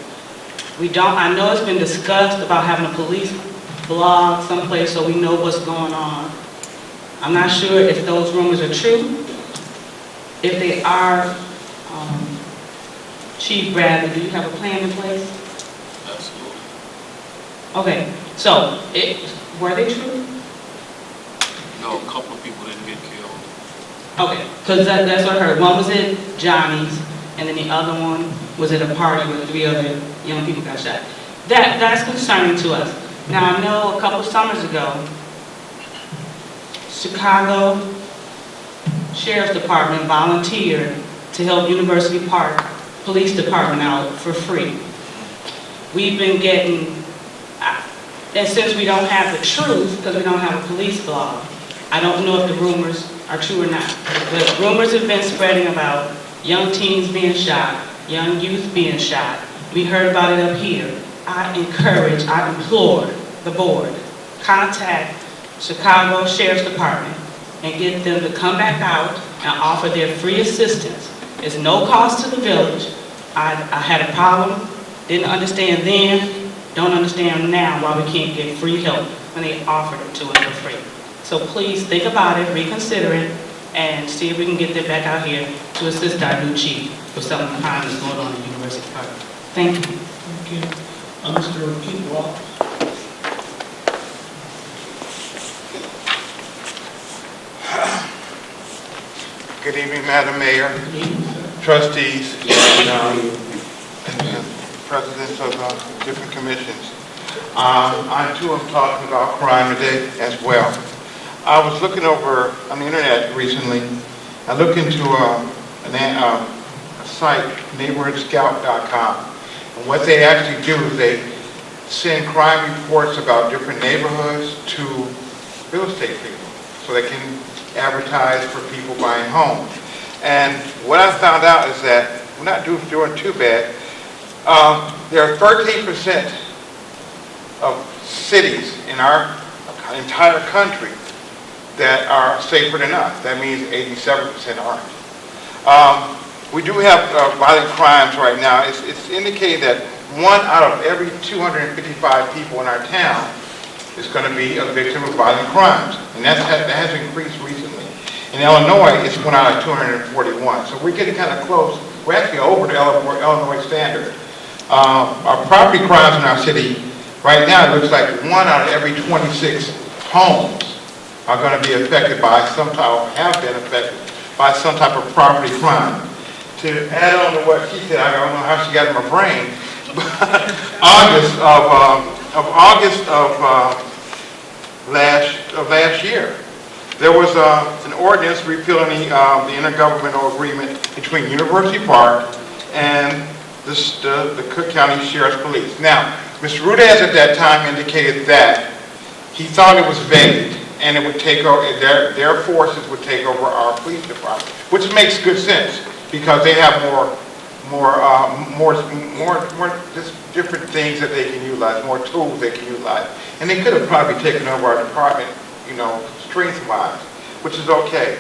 I know it's been discussed about having a police blog someplace so we know what's going on. I'm not sure if those rumors are true. If they are, Chief Bradley, do you have a plan in place? Absolutely. Okay, so were they true? No, a couple of people didn't get killed. Okay, because that's what I heard. One was at Johnny's, and then the other one was at a party where 3 other young people got shot. That's concerning to us. Now, I know a couple of summers ago, Chicago Sheriff's Department volunteered to help University Park Police Department out for free. We've been getting, and since we don't have the truth, because we don't have a police blog, I don't know if the rumors are true or not. But rumors have been spreading about young teens being shot, young youth being shot, We heard about it up here. I implore the board, contact Chicago Sheriff's Department and get them to come back out and offer their free assistance. It's no cost to the village. I had a problem, didn't understand then, don't understand now why we can't get free help when they offered it to us for free. So please think about it, reconsider it, and see if we can get them back out here to assist our new chief with some of the crime that's going on in University Park. Thank you. Thank you. Mr. Keith Ross. Good evening, Madam Mayor, trustees, and presidents of different commissions. I too am talking about crime today as well. I was looking over on the internet recently. I looked into a site, neighborhoodscout.com. And what they actually do is they send crime reports about different neighborhoods to real estate people so they can advertise for people buying homes. And what I found out is that we're not doing too bad. There are 13% of cities in our entire country that are safer than us. That means 87% aren't. We do have violent crimes right now. It's indicated that 1 out of every 255 people in our town is going to be a victim of violent crimes. And that has increased recently. In Illinois, it's 1 out of 241. So we're getting kind of close. We're actually over the Illinois standard. Our property crimes in our city, right now, it looks like 1 out of every 26 homes are going to be affected by some type, or have been affected by some type of property crime. To add on to what she said, I don't know how she got in my brain, but August of last year, there was an ordinance repealing the intergovernmental agreement between University Park and the Cook County Sheriff's Police. Now, Mr. Rudez at that time indicated that he thought it was vague and it would take over, their forces would take over our police department, which makes good sense because they have more just different things that they can utilize, more tools they can utilize. And they could have probably taken over our department, strength-wise, which is okay.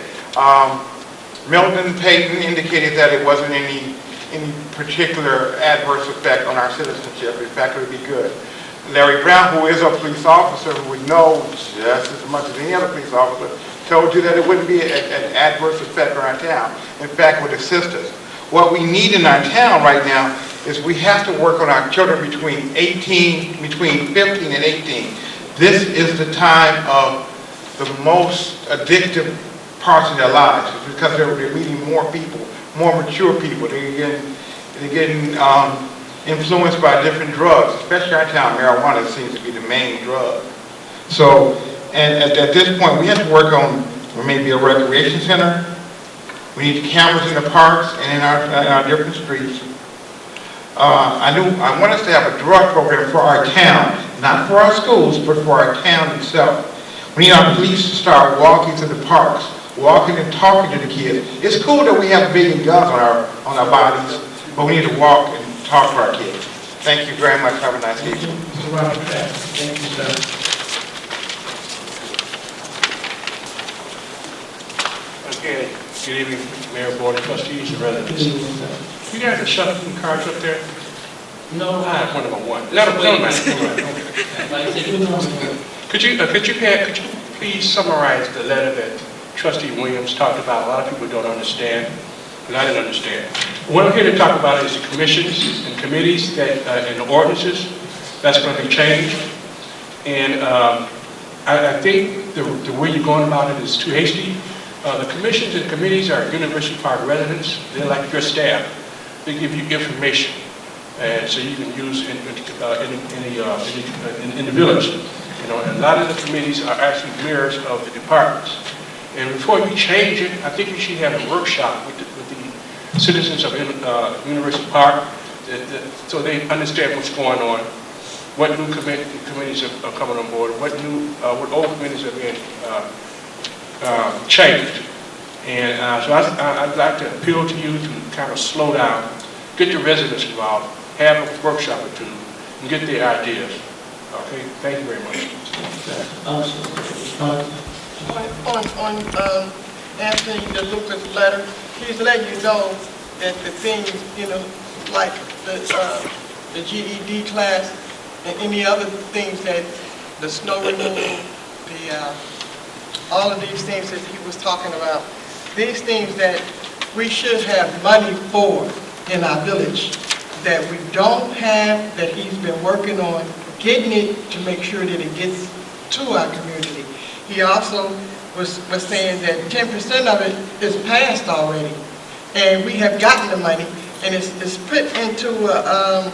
Milton Payton indicated that it wasn't any particular adverse effect on our citizenship. In fact, it would be good. Larry Brown, who is a police officer who would know just as much as any other police officer, told you that it wouldn't be an adverse effect on our town. In fact, it would assist us. What we need in our town right now is we have to work on our children between 15 and 18. This is the time of the most addictive parts of their lives because they're meeting more people, more mature people. They're getting influenced by different drugs, especially our town. Marijuana seems to be the main drug. So, and at this point, we have to work on maybe a recreation center. We need cameras in the parks and in our different streets. I want us to have a drug program for our town, not for our schools, but for our town itself. We need our police to start walking through the parks, walking and talking to the kids. It's cool that we have big guns on our bodies, but we need to walk and talk to our kids. Thank you very much. Have a nice evening. Mr. Robert Kraft. Thank you, sir. Okay. Good evening, Mayor, Board of Trustees, and residents. You guys are shuffling cards up there? No. I have one of them. Let them Could you please summarize the letter that Trustee Williams talked about? A lot of people don't understand, and I didn't understand. What I'm here to talk about is the commissions and committees that, and the ordinances that's going to be changed. And I think the way you're going about it is too hasty. The commissions and committees are University Park residents. They're like your staff. They give you information, and so you can use in the village. And a lot of the committees are actually mirrors of the departments. And before you change it, I think you should have a workshop with the citizens of University Park, so they understand what's going on, what new committees are coming on board, what old committees are being changed. And so I'd like to appeal to you to kind of slow down, get the residents involved, have a workshop or two and get their ideas. Okay, thank you very much. On Anthony DeLuca's letter, he's letting you know that the things, you know, like the GED class and any other things that the snow removal, all of these things that he was talking about, these things that we should have money for in our village that we don't have, that he's been working on getting it to make sure that it gets to our community. He also was saying that 10% of it is passed already, and we have gotten the money, and it's put into a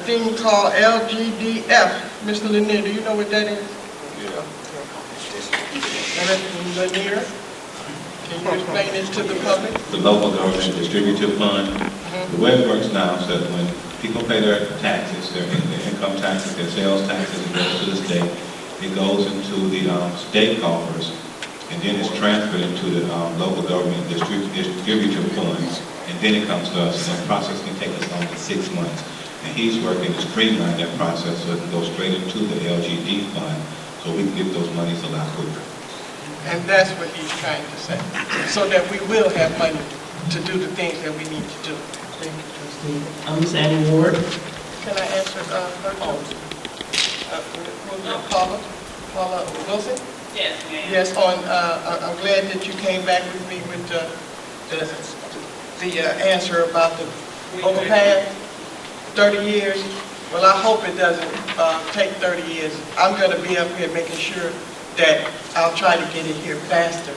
thing called LGDF. Mr. Lanier, do you know what that is? Lanier, can you explain it to the public? The local government distributive fund. The way it works now is that when people pay their taxes, their income taxes, their sales taxes, it goes to the state. It goes into the state coffers, and then it's transferred into the local government distributive funds, and then it comes to us, and that process can take us only 6 months. And he's working to streamline that process so it can go straight into the LGD fund, so we can get those monies a lot quicker. And that's what he's trying to say, so that we will have money to do the things that we need to do. Thank you, trustee. Ms. Annie Ward? Can I answer her too? Paula Wilson? Yes, ma'am. Yes, I'm glad that you came back with me with the answer about the overpass, 30 years. Well, I hope it doesn't take 30 years. I'm going to be up here making sure that I'll try to get it here faster.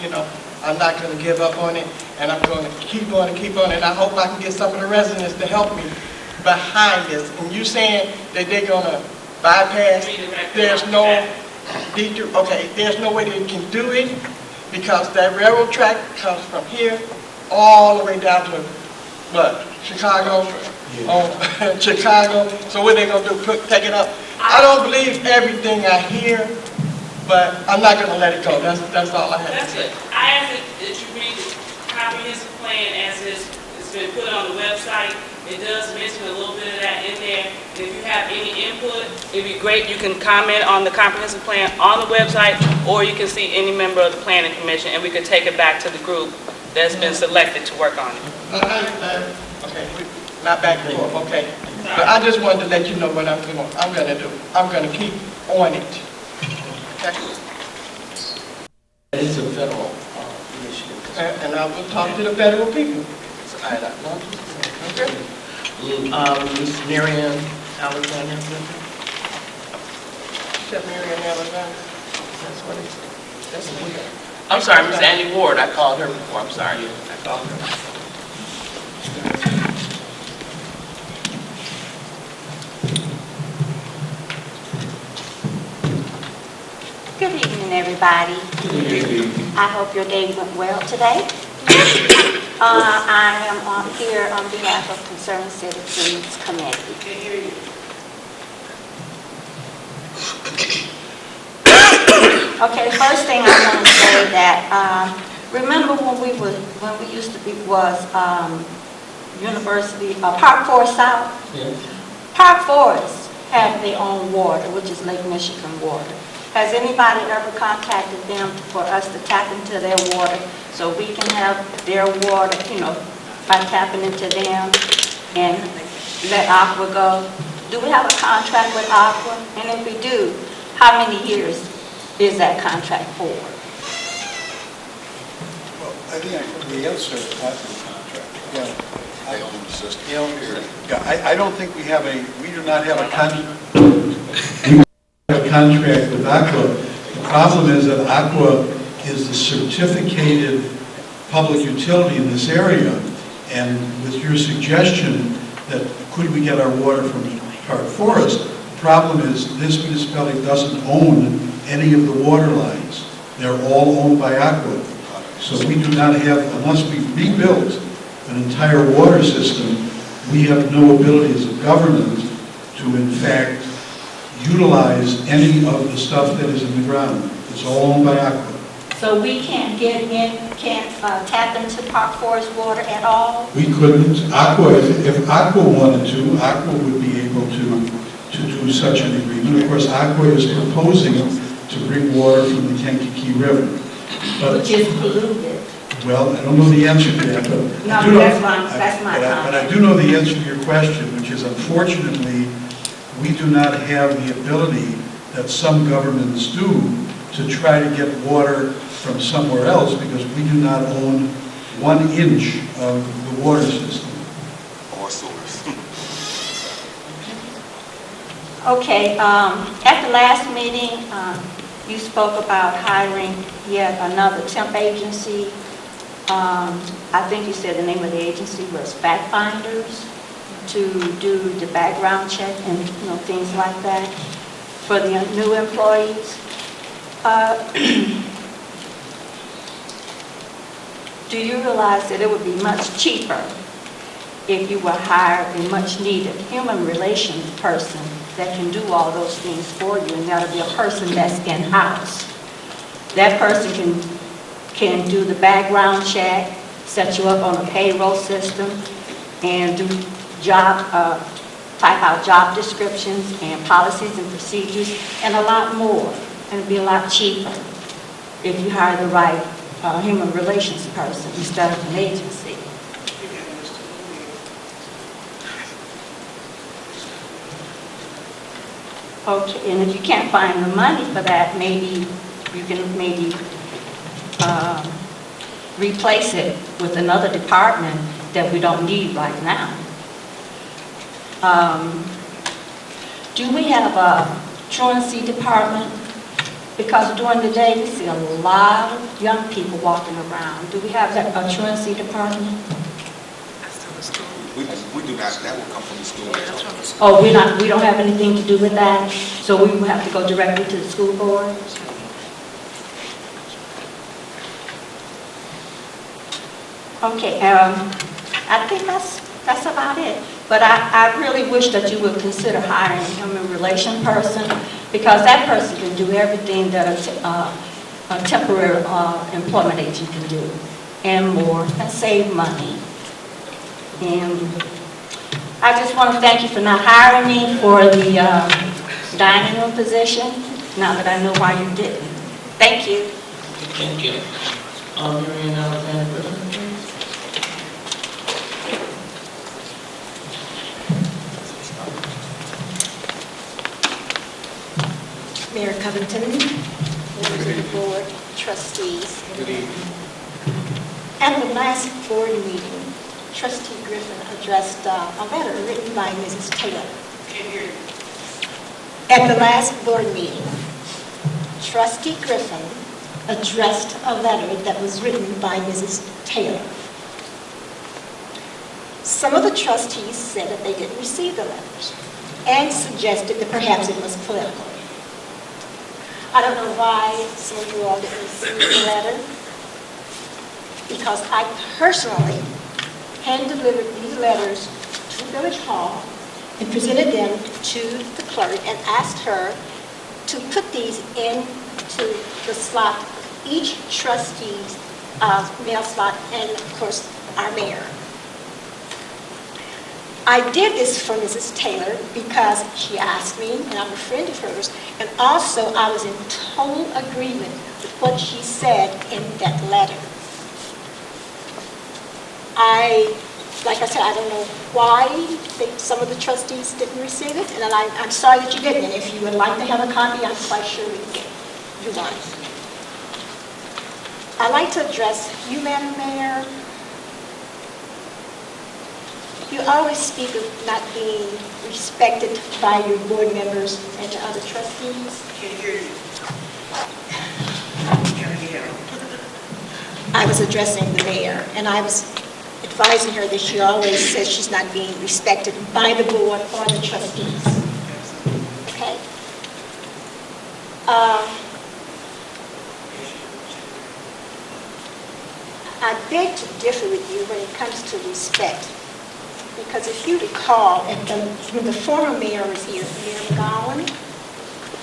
You know, I'm not going to give up on it, and I'm going to keep on and keep on, and I hope I can get some of the residents to help me behind this. And you saying that they're going to bypass, there's no detour, okay, there's no way they can do it, because that railroad track comes from here all the way down to, what, Chicago? Oh, Chicago. So what they going to do, take it up? I don't believe everything I hear, but I'm not going to let it go. That's all I have to say. I ask that you read the comprehensive plan as it's been put on the website. It does mention a little bit of that in there. And if you have any input, it'd be great. You can comment on the comprehensive plan on the website, or you can see any member of the planning commission, and we could take it back to the group that's been selected to work on it. Okay, not back and forth, okay. But I just wanted to let you know what I'm going to do. I'm going to keep on it. It's a federal initiative. And I will talk to the federal people. Okay. Ms. Marianne Alexander. Marianne Alexander. That's what it is. That's what it is. I'm sorry, Ms. Annie Ward. I called her before. I'm sorry. I called her. Good evening, everybody. I hope your day went well today. I am here on behalf of Concerned Citizens Committee. Okay, first thing I want to say that remember when we used to be University Park Forest South. Yes. Park Forest have their own water, which is Lake Michigan water. Has anybody ever contacted them for us to tap into their water so we can have their water, you know, by tapping into them and let Aqua go? Do we have a contract with Aqua? And if we do, how many years is that contract for? Well, I think the answer is not the contract. Yeah. They own the system. Yeah, I don't think we do not have a contract with Aqua. The problem is that Aqua is the certificated public utility in this area, and with your suggestion that could we get our water from Park Forest, the problem is this municipality doesn't own any of the water lines. They're all owned by Aqua. So we do not have, unless we rebuilt an entire water system, we have no ability as a government to in fact utilize any of the stuff that is in the ground. It's all owned by Aqua. So we can't get in, can't tap into Park Forest water at all? We couldn't, Aqua, if Aqua wanted to, Aqua would be able to do such an agreement. Of course, Aqua is proposing to bring water from the Kankakee River. But, Which is polluted. well, I don't know the answer to that, but No, I do know- that's my but I do know the answer to your question, which is unfortunately, we do not have the ability that some governments do to try to get water from somewhere else because we do not own 1 inch of the water system. Or sewers. Okay, at the last meeting, you spoke about hiring yet another temp agency. I think you said the name of the agency was Fact Finders to do the background check and, things like that for the new employees. Do you realize that it would be much cheaper if you were hired a much needed human relations person that can do all those things for you, and that'll be a person that's in-house? That person can do the background check, set you up on a payroll system, and do type out job descriptions and policies and procedures, and a lot more. And it'd be a lot cheaper if you hire the right human relations person instead of an agency. Okay, and if you can't find the money for that, maybe you can replace it with another department that we don't need right now. Do we have a truancy department? Because during the day, we see a lot of young people walking around. Do we have a truancy department? We do not, that will come from the school. Oh, we don't have anything to do with that? So we will have to go directly to the school board? Okay, I think that's about it. But I really wish that you would consider hiring a human relation person, because that person can do everything that a temporary employment agent can do, and more, and save money. And I just want to thank you for not hiring me for the dining room position, now that I know why you didn't. Thank you. Thank you. Marion Alexander Griffin, please. Mayor Covington, members of the board, trustees. Good evening. At the last board meeting, Trustee Griffin addressed a letter written by Mrs. Taylor. At the last board meeting, Trustee Griffin addressed a letter that was written by Mrs. Taylor. Some of the trustees said that they didn't receive the letters and suggested that perhaps it was political. I don't know why some of you all didn't receive the letter, because I personally hand-delivered these letters to Village Hall and presented them to the clerk and asked her to put these into the slot, each trustee's mail slot, and of course, our mayor. I did this for Mrs. Taylor because she asked me, and I'm a friend of hers, and also I was in total agreement with what she said in that letter. Like I said, I don't know why some of the trustees didn't receive it, and I'm sorry that you didn't. And if you would like to have a copy, I'm quite sure we can get you one. I'd like to address you, Madam Mayor. You always speak of not being respected by your board members and your other trustees. I was addressing the mayor, and I was advising her that she always says she's not being respected by the board or the trustees. Okay? I beg to differ with you when it comes to respect. Because if you recall, when the former mayor was here, Mayor McGowan,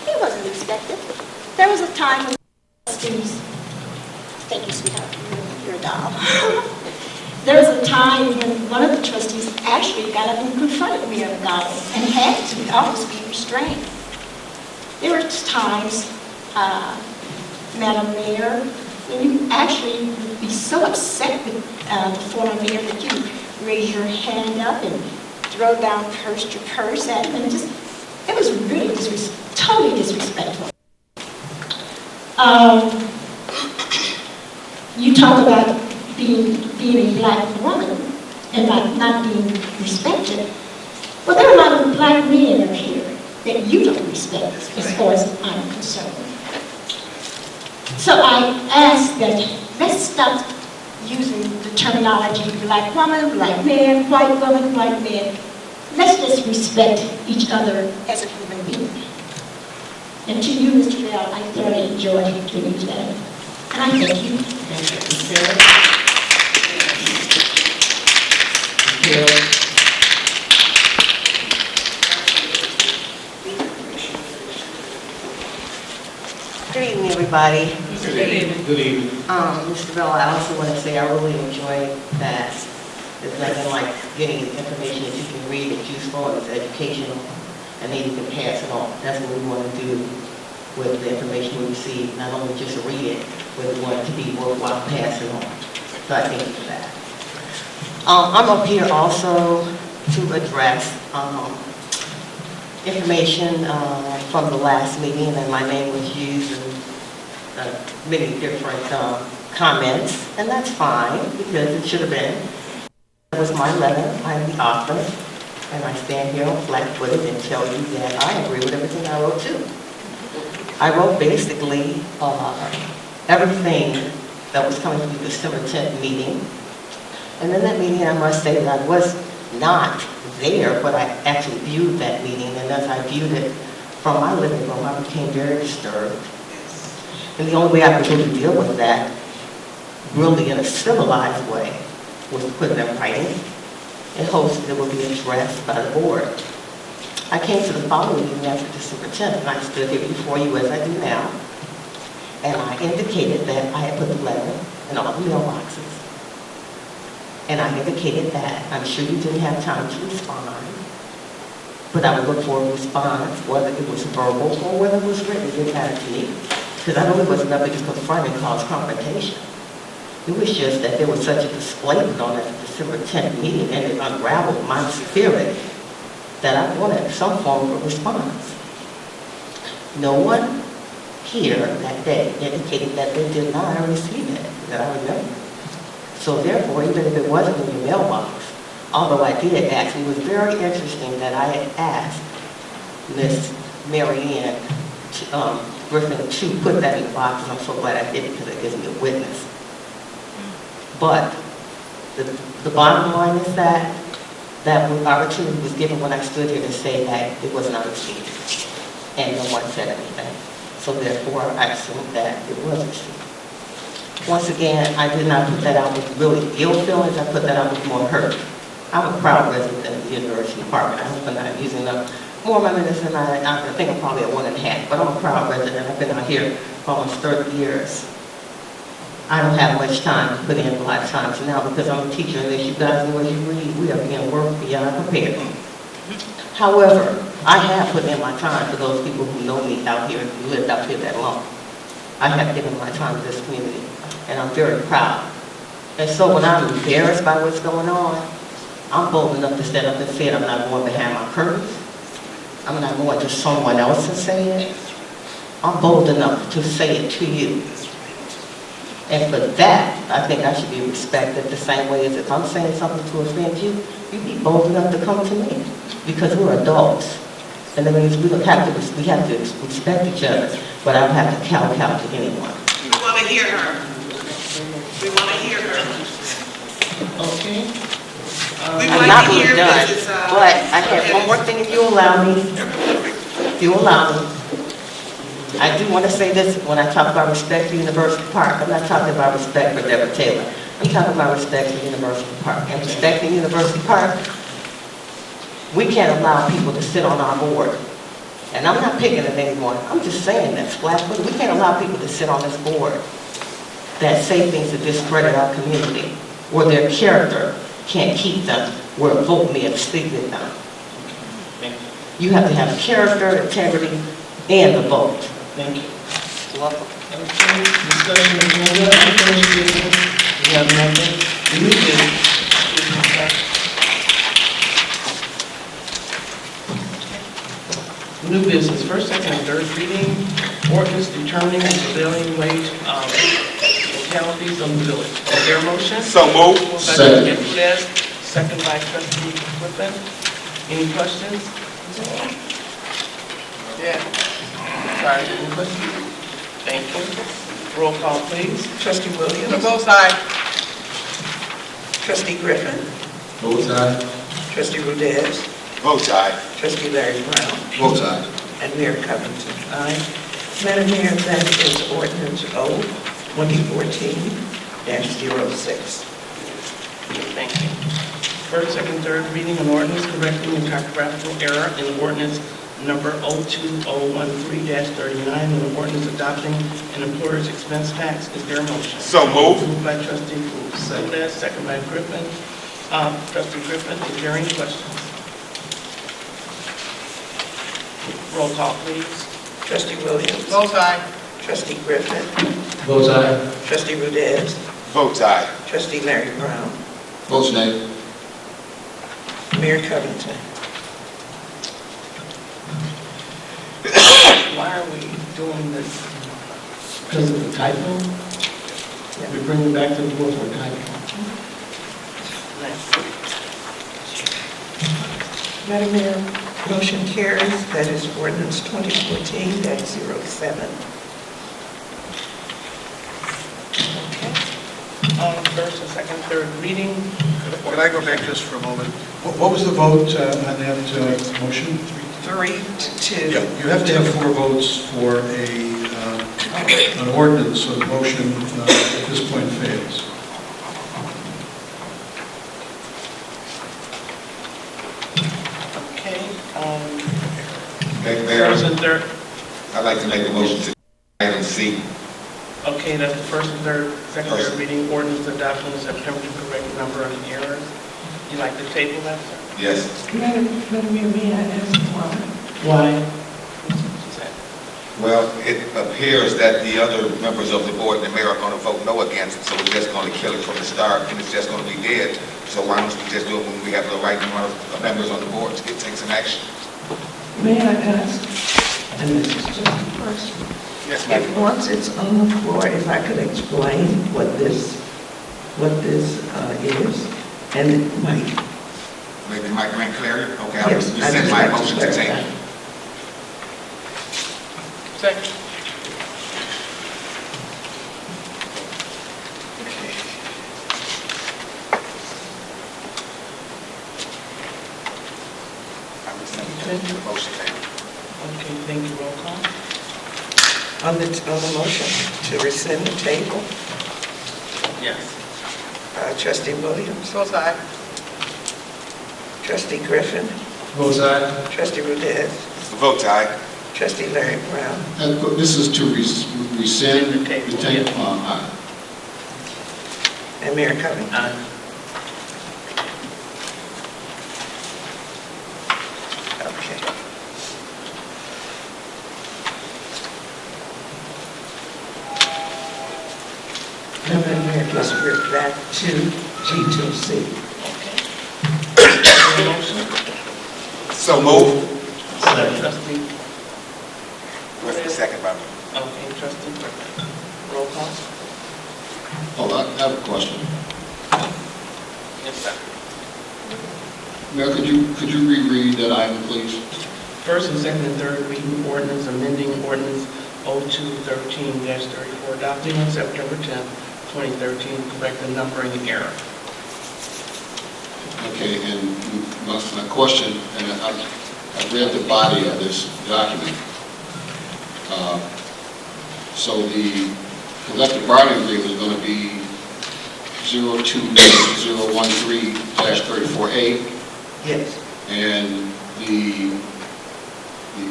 he wasn't respected. There was a time when trustees Thank you, sweetheart. You're a doll. There was a time when one of the trustees actually got up and confronted me about it and had to almost be restrained. There were times, Madam Mayor, when you actually would be so upset with the former mayor that you raise your hand up and throw down your purse at him, and it was really totally disrespectful. You talk about being a black woman and not being respected. Well, there are a lot of black men up here that you don't respect, as far as I'm concerned. So I ask that let's stop using the terminology black woman, black man, white woman, white man. Let's just respect each other as a human being. And to you, Mr. Bell, I thoroughly enjoyed getting together. And I thank you. Good evening, everybody. Good evening. Good evening. Mr. Bell, I also want to say I really enjoyed that. It's nothing like getting information that you can read, that's useful, and it's educational, and then you can pass it on. That's what we want to do with the information we receive, not only just read it, but we want it to be worthwhile passing on. So I thank you for that. I'm up here also to address information from the last meeting, and my name was used in many different comments, and that's fine, because it should have been. That was my letter. I'm the author, and I stand here flat-footed and tell you that I agree with everything I wrote too. I wrote basically everything that was coming from the December 10th meeting. And in that meeting, I must say that I was not there, but I actually viewed that meeting, and as I viewed it from my living room, I became very disturbed. And the only way I could really deal with that, really in a civilized way, was to put it in writing and hope that it would be addressed by the board. I came to the following meeting after December 10th, and I stood here before you as I do now, and I indicated that I had put the letter in all the mailboxes. And I indicated that I'm sure you didn't have time to respond, but I would look for a response, whether it was verbal or whether it was written. It didn't matter to me, because I really wasn't up to confront and cause confrontation. It was just that there was such a display on at the December 10th meeting, and it unraveled my spirit that I wanted some form of a response. No one here that day indicated that they did not receive it, that I remember. So therefore, even if it wasn't in your mailbox, although I did ask, it was very interesting that I had asked Miss Mary Ann Griffin to put that in the box, and I'm so glad I did it because it gives me a witness. But the bottom line is that opportunity was given when I stood here to say that it was not received, and no one said anything. So therefore, I assumed that it was received. Once again, I did not put that out with really ill feelings. I put that out with more hurt. I'm a proud resident of the University Department. I hope I'm not using up more of my minutes than I think I'm probably at 1.5, but I'm a proud resident. I've been out here for almost 30 years. I don't have much time to put in a lot of times now because I'm a teacher, and as you guys know, as you read, we are being worked beyond prepared. However, I have put in my time for those people who know me out here, who lived out here that long. I have given my time to this community, and I'm very proud. And so when I'm embarrassed by what's going on, I'm bold enough to stand up and say it. I'm not going behind my curtains. I'm not going to someone else and say it. I'm bold enough to say it to you. And for that, I think I should be respected the same way as if I'm saying something to offend you, you be bold enough to come to me. Because we're adults. And that means we have to respect each other, but I don't have to kowtow to anyone. We want to hear her. We want to hear her. Okay. I'm not really done, but I have one more thing if you allow me. If you allow me. I do want to say this when I talk about respect for University Park. I'm not talking about respect for Deborah Taylor. I'm talking about respect for University Park. And respecting University Park, we can't allow people to sit on our board. And I'm not picking at anyone. I'm just saying that's flat-footed. We can't allow people to sit on this board that say things to discredit our community, or their character can't keep them where a vote may have seated them. You have to have character, integrity, and the vote. Thank you. Welcome. Okay, discussion of agenda, unfinished business. We have nothing. New business. New business, first, second, and third reading, ordinance determining the prevailing wage localities of the village. Is there a motion? So moved. Moved by Trustee Flores, second by Trustee Griffin. Any questions? Yeah. Sorry, any questions? Thank you. Roll call, please. Trustee Williams? The vote aye. Trustee Griffin? Votes aye. Trustee Rudez? Votes aye. Trustee Larry Brown? Votes aye. And Mayor Covington. Aye. Madam Mayor, that is ordinance O-2014-06. Thank you. First, second, third reading, an ordinance correcting a typographical error in ordinance number 02013-39, and an ordinance adopting an employer's expense tax. Is there a motion? So moved. Moved by Trustee Flores, second by Griffin. Trustee Griffin, is there any questions? Roll call, please. Trustee Williams? Vote aye. Trustee Griffin? Votes aye. Trustee Rudez? Votes aye. Trustee Larry Brown? Votes nay. Mayor Covington. Why are we doing this? Because of the typo? We bring it back to the board for a typo. Madam Mayor, motion carries. That is ordinance 2014-07. First and second, third reading. Could I go back just for a moment? What was the vote on that motion? 3-2. Yeah, you have to have 4 votes for an ordinance, so the motion at this point fails. Okay. Mayor, First and third. I'd like to make a motion to item C. Okay, that's the first and third, second, third reading, ordinance adoption in September to correct a number of errors. You like to table that, sir? Yes. Madam Mayor, may I ask why? Why? Well, it appears that the other members of the board and the mayor are going to vote no against it, so we're just going to kill it from the start, and it's just going to be dead. So why don't we just do it when we have the right number of members on the board to take some action? May I ask, and this is just a question. Yes, ma'am. If once it's on the floor, if I could explain what this is, and Mike. Maybe Mike Grant Clary? Okay, I'll Yes, I'd rescind just my like to motion to clarify. table. Second. Motion table. Okay, thank you. Roll call. On the motion to rescind the table, Yes. Trustee Williams? Vote aye. Trustee Griffin? Votes aye. Trustee Rudez? Votes aye. Trustee Larry Brown? This is to rescind the table. table. And Mayor Covington? Aye. Okay. Madam Mayor, I guess we're back to G2C. So moved. Trustee. Griffin, second by me. Okay, trustee Griffin. Roll call. Oh, I have a question. Yes, sir. Mayor, could you reread that item, please? First and second and third reading ordinance amending ordinance 0213-34 adopting on September 10th, 2013, correct the numbering error. Okay, and my question, and I've read the body of this document. So the collective bargaining agreement is going to be 02013-34A. Yes. And the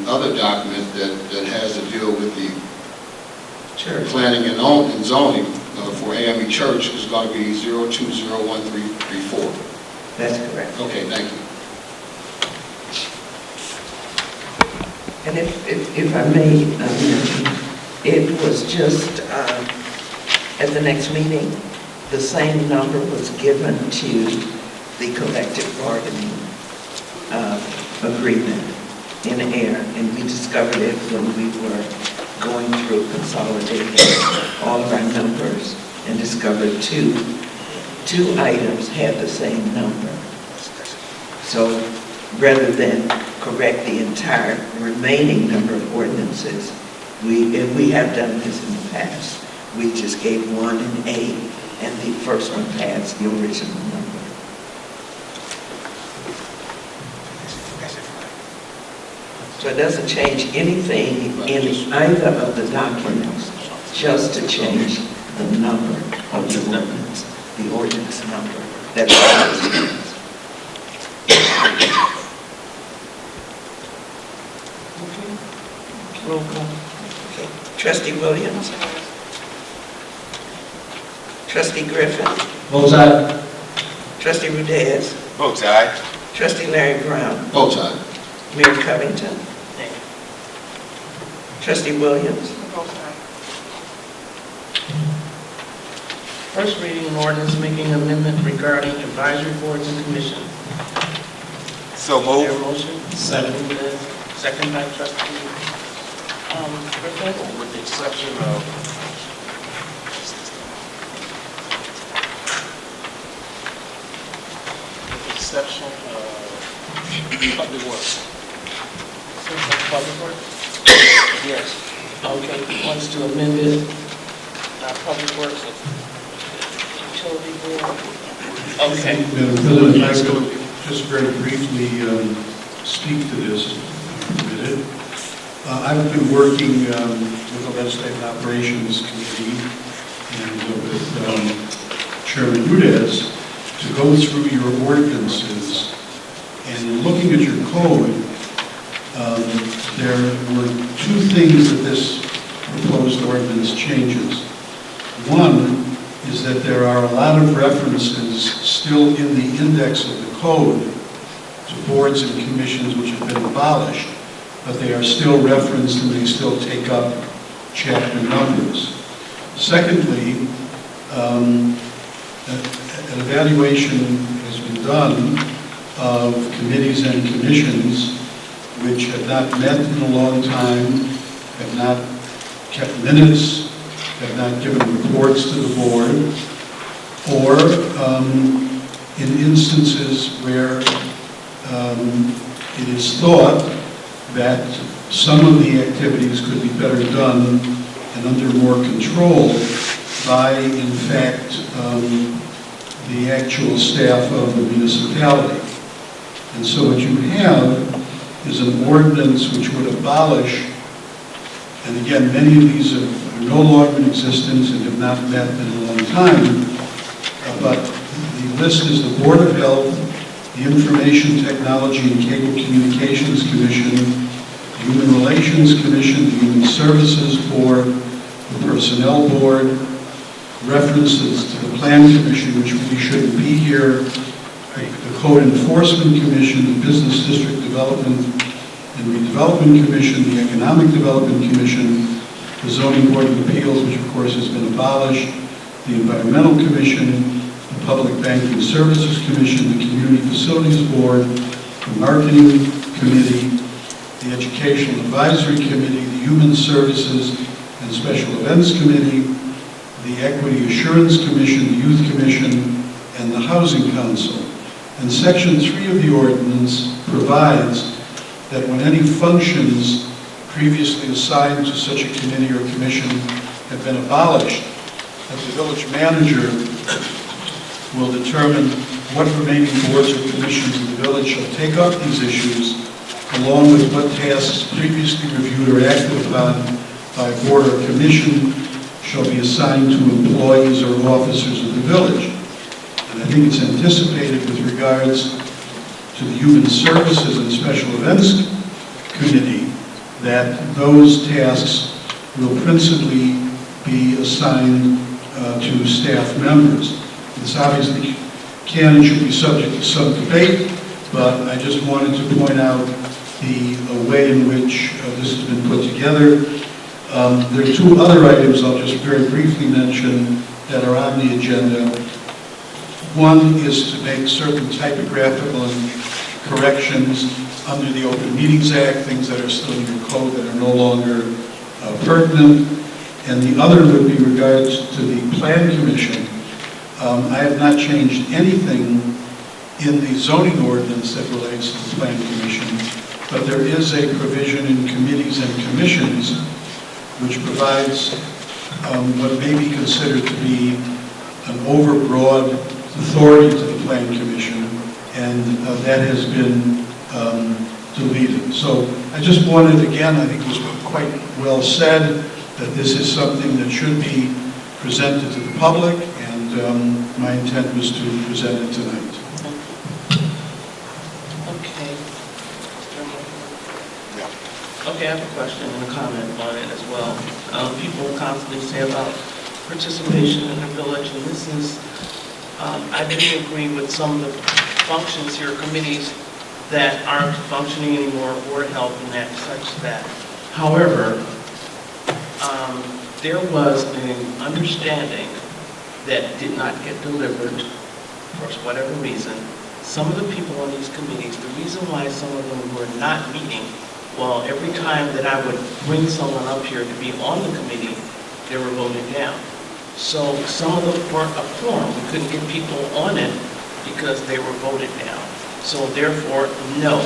other document that has to deal with the planning and zoning AME Church is going to be 020134. That's correct. Okay, thank you. And if I may mention, it was just at the next meeting, the same number was given to the collective bargaining agreement in air, and we discovered it when we were going through consolidating all of our numbers and discovered two items had the same number. So rather than correct the entire remaining number of ordinances, and we have done this in the past, we just gave 1 and 8, and the first one passed the original number. So it doesn't change anything in either of the documents, just to change the number of the ordinance number. That's all it means. Roll call. Okay. Trustee Williams. Trustee Griffin. Votes aye. Trustee Rudez. Votes aye. Trustee Larry Brown. Votes aye. Mayor Covington. Trustee Williams. First reading an ordinance making an amendment regarding advisory boards and commissions. So Is there a moved. motion? Second by trustee Griffin. With the exception of public works. Public Works? Yes. Okay, wants to amend it, Public Works and Utility Board. Okay. Madam President, if I could just very briefly speak to this, if permitted. I've been working with the Legislative Operations Committee and with Chairman Rudez to go through your ordinances. And in looking at your code, there were 2 things that this proposed ordinance changes. One is that there are a lot of references still in the index of the code to boards and commissions which have been abolished, but they are still referenced and they still take up chapter numbers. Secondly, an evaluation has been done of committees and commissions which have not met in a long time, have not kept minutes, have not given reports to the board, or in instances where it is thought that some of the activities could be better done and under more control by, in fact, the actual staff of the municipality. And so what you have is an ordinance which would abolish, and again, many of these are no longer in existence and have not met in a long time, but the list is the Board of Health, the Information Technology and Cable Communications Commission, the Human Relations Commission, the Human Services Board, the Personnel Board, references to the Plan Commission, which really shouldn't be here, the Code Enforcement Commission, the Business District Development and Redevelopment Commission, the Economic Development Commission, the Zoning Board of Appeals, which of course has been abolished, the Environmental Commission, the Public Banking Services Commission, the Community Facilities Board, the Marketing Committee, the Educational Advisory Committee, the Human Services and Special Events Committee, the Equity Assurance Commission, the Youth Commission, and the Housing Council. And Section 3 of the ordinance provides that when any functions previously assigned to such a committee or commission have been abolished, that the village manager will determine what remaining boards or commissions in the village shall take up these issues, along with what tasks previously reviewed or acted upon by a board or commission shall be assigned to employees or officers of the village. And I think it's anticipated with regards to the Human Services and Special Events Committee that those tasks will principally be assigned to to staff members. This obviously can and should be subject to some debate, but I just wanted to point out the way in which this has been put together. There are two other items I'll just very briefly mention that are on the agenda. One is to make certain typographical corrections under the Open Meetings Act, things that are still in your code that are no longer pertinent. And the other would be regards to the Plan Commission. I have not changed anything in the zoning ordinance that relates to the Plan Commission, but there is a provision in committees and commissions which provides what may be considered to be an overbroad authority to the Plan Commission, and that has been deleted. So I just wanted, again, I think it was quite well said, that this is something that should be presented to the public, and my intent was to present it tonight. Okay. Okay, I have a question and a comment on it as well. People constantly say about participation in the village, and this is, I didn't agree with some of the functions here, committees that aren't functioning anymore, Board of Health and that, such that. However, there was an understanding that did not get delivered for whatever reason. Some of the people on these committees, the reason why some of them were not meeting, well, every time that I would bring someone up here to be on the committee, they were voted down. So some of them weren't a quorum. We couldn't get people on it because they were voted down. So therefore, no,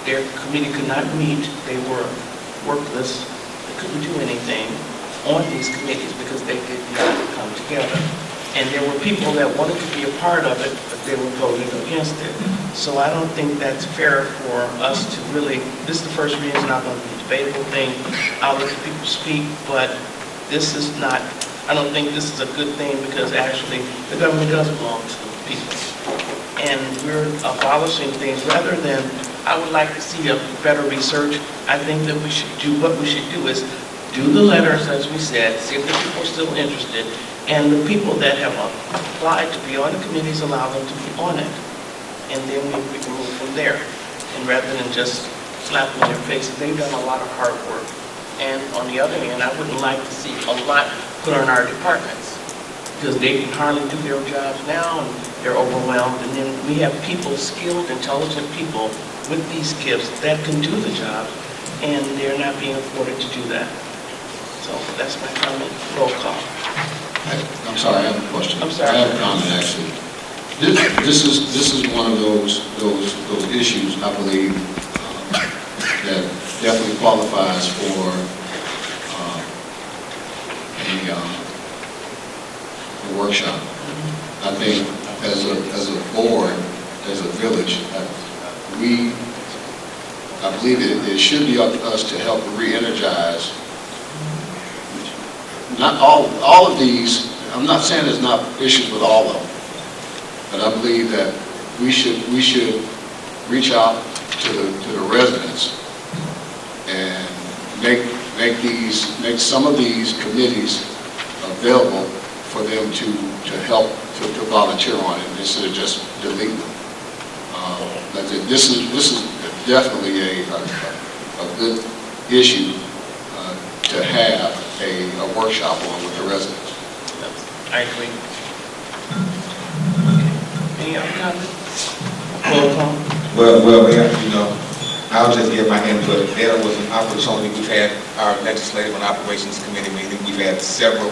their committee could not meet. They were workless. They couldn't do anything on these committees because they did not come together. And there were people that wanted to be a part of it, but they were voting against it. So I don't think that's fair for us to really, this is the first reading, it's not going to be a debatable thing. I'll let the people speak, but this is not, I don't think this is a good thing because actually the government does belong to the people. And we're abolishing things rather than, I would like to see a better research. I think that we should do, what we should do is do the letters, as we said, see if the people are still interested, and the people that have applied to be on the committees, allow them to be on it. And then we can move from there. And rather than just slap them in their faces, they've done a lot of hard work. And on the other hand, I wouldn't like to see a lot put on our departments because they can hardly do their jobs now and they're overwhelmed. And then we have people, skilled, intelligent people with these gifts that can do the job, and they're not being afforded to do that. So that's my comment. Roll call. I'm sorry, I have a question. I'm sorry. I have a comment, actually. This is one of those issues, I believe, that definitely qualifies for a workshop. I think as a board, as a village, I believe it should be up to us to help re-energize. Not all of these, I'm not saying there's not issues with all of them, but I believe that we should reach out to the residents and make some of these committees available for them to help to volunteer on it instead of just delete them. This is definitely a good issue to have a workshop on with the residents. I agree. Any other comments? Roll call. Well, you know, I'll just give my input. There was an opportunity. We've had our Legislative and Operations Committee meeting. We've had several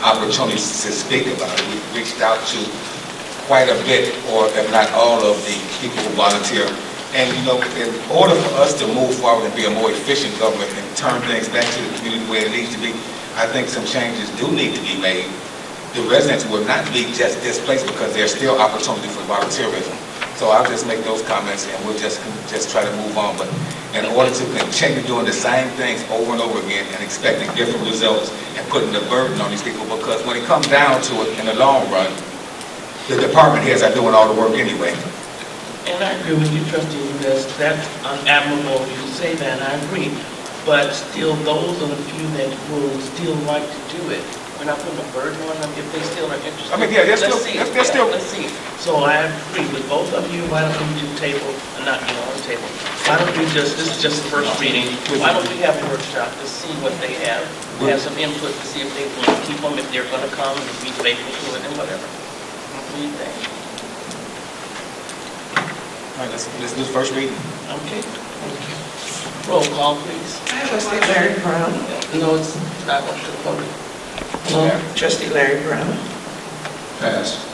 opportunities to speak about it. We've reached out to quite a bit, or if not all of the people who volunteer. And you know, in order for us to move forward and be a more efficient government and turn things back to the community where it needs to be, I think some changes do need to be made. The residents will not be just displaced because there's still opportunity for volunteerism. So I'll just make those comments and we'll just try to move on. But in order to continue doing the same things over and over again and expecting different results and putting the burden on these people, because when it comes down to it in the long run, the department heads are doing all the work anyway. And I agree with you, Trustee Lewis. That's admirable if you say that, and I agree. But still, those are the few that will still like to do it. We're we're not putting a burden on them if they still are interested. I mean, yeah, they're Let's still- see. they're still- Let's see. So I agree with both of you, why don't we do table, not, on table. Why don't we just, this is just the first reading, why don't we have a workshop to see what they have some input to see if they want to keep them, if they're gonna come, and be faithful to it, and whatever. What do you think? All right, let's do the first reading. Okay. Roll call, please. Trustee Larry Brown. No, it's not going to the podium. Trustee Larry Brown. Pass.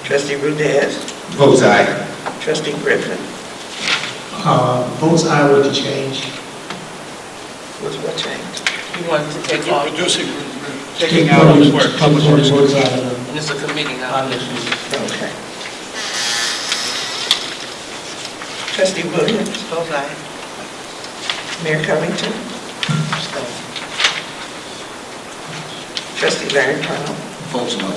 Trustee Rudez. Votes aye. Trustee Griffin. Votes aye with the change. With what change? He wants to take off. Taking out public work. public works out of the And it's a committee now. Okay. Trustee Williams. Both aye. Mayor Covington. Trustee Larry Brown. Votes no.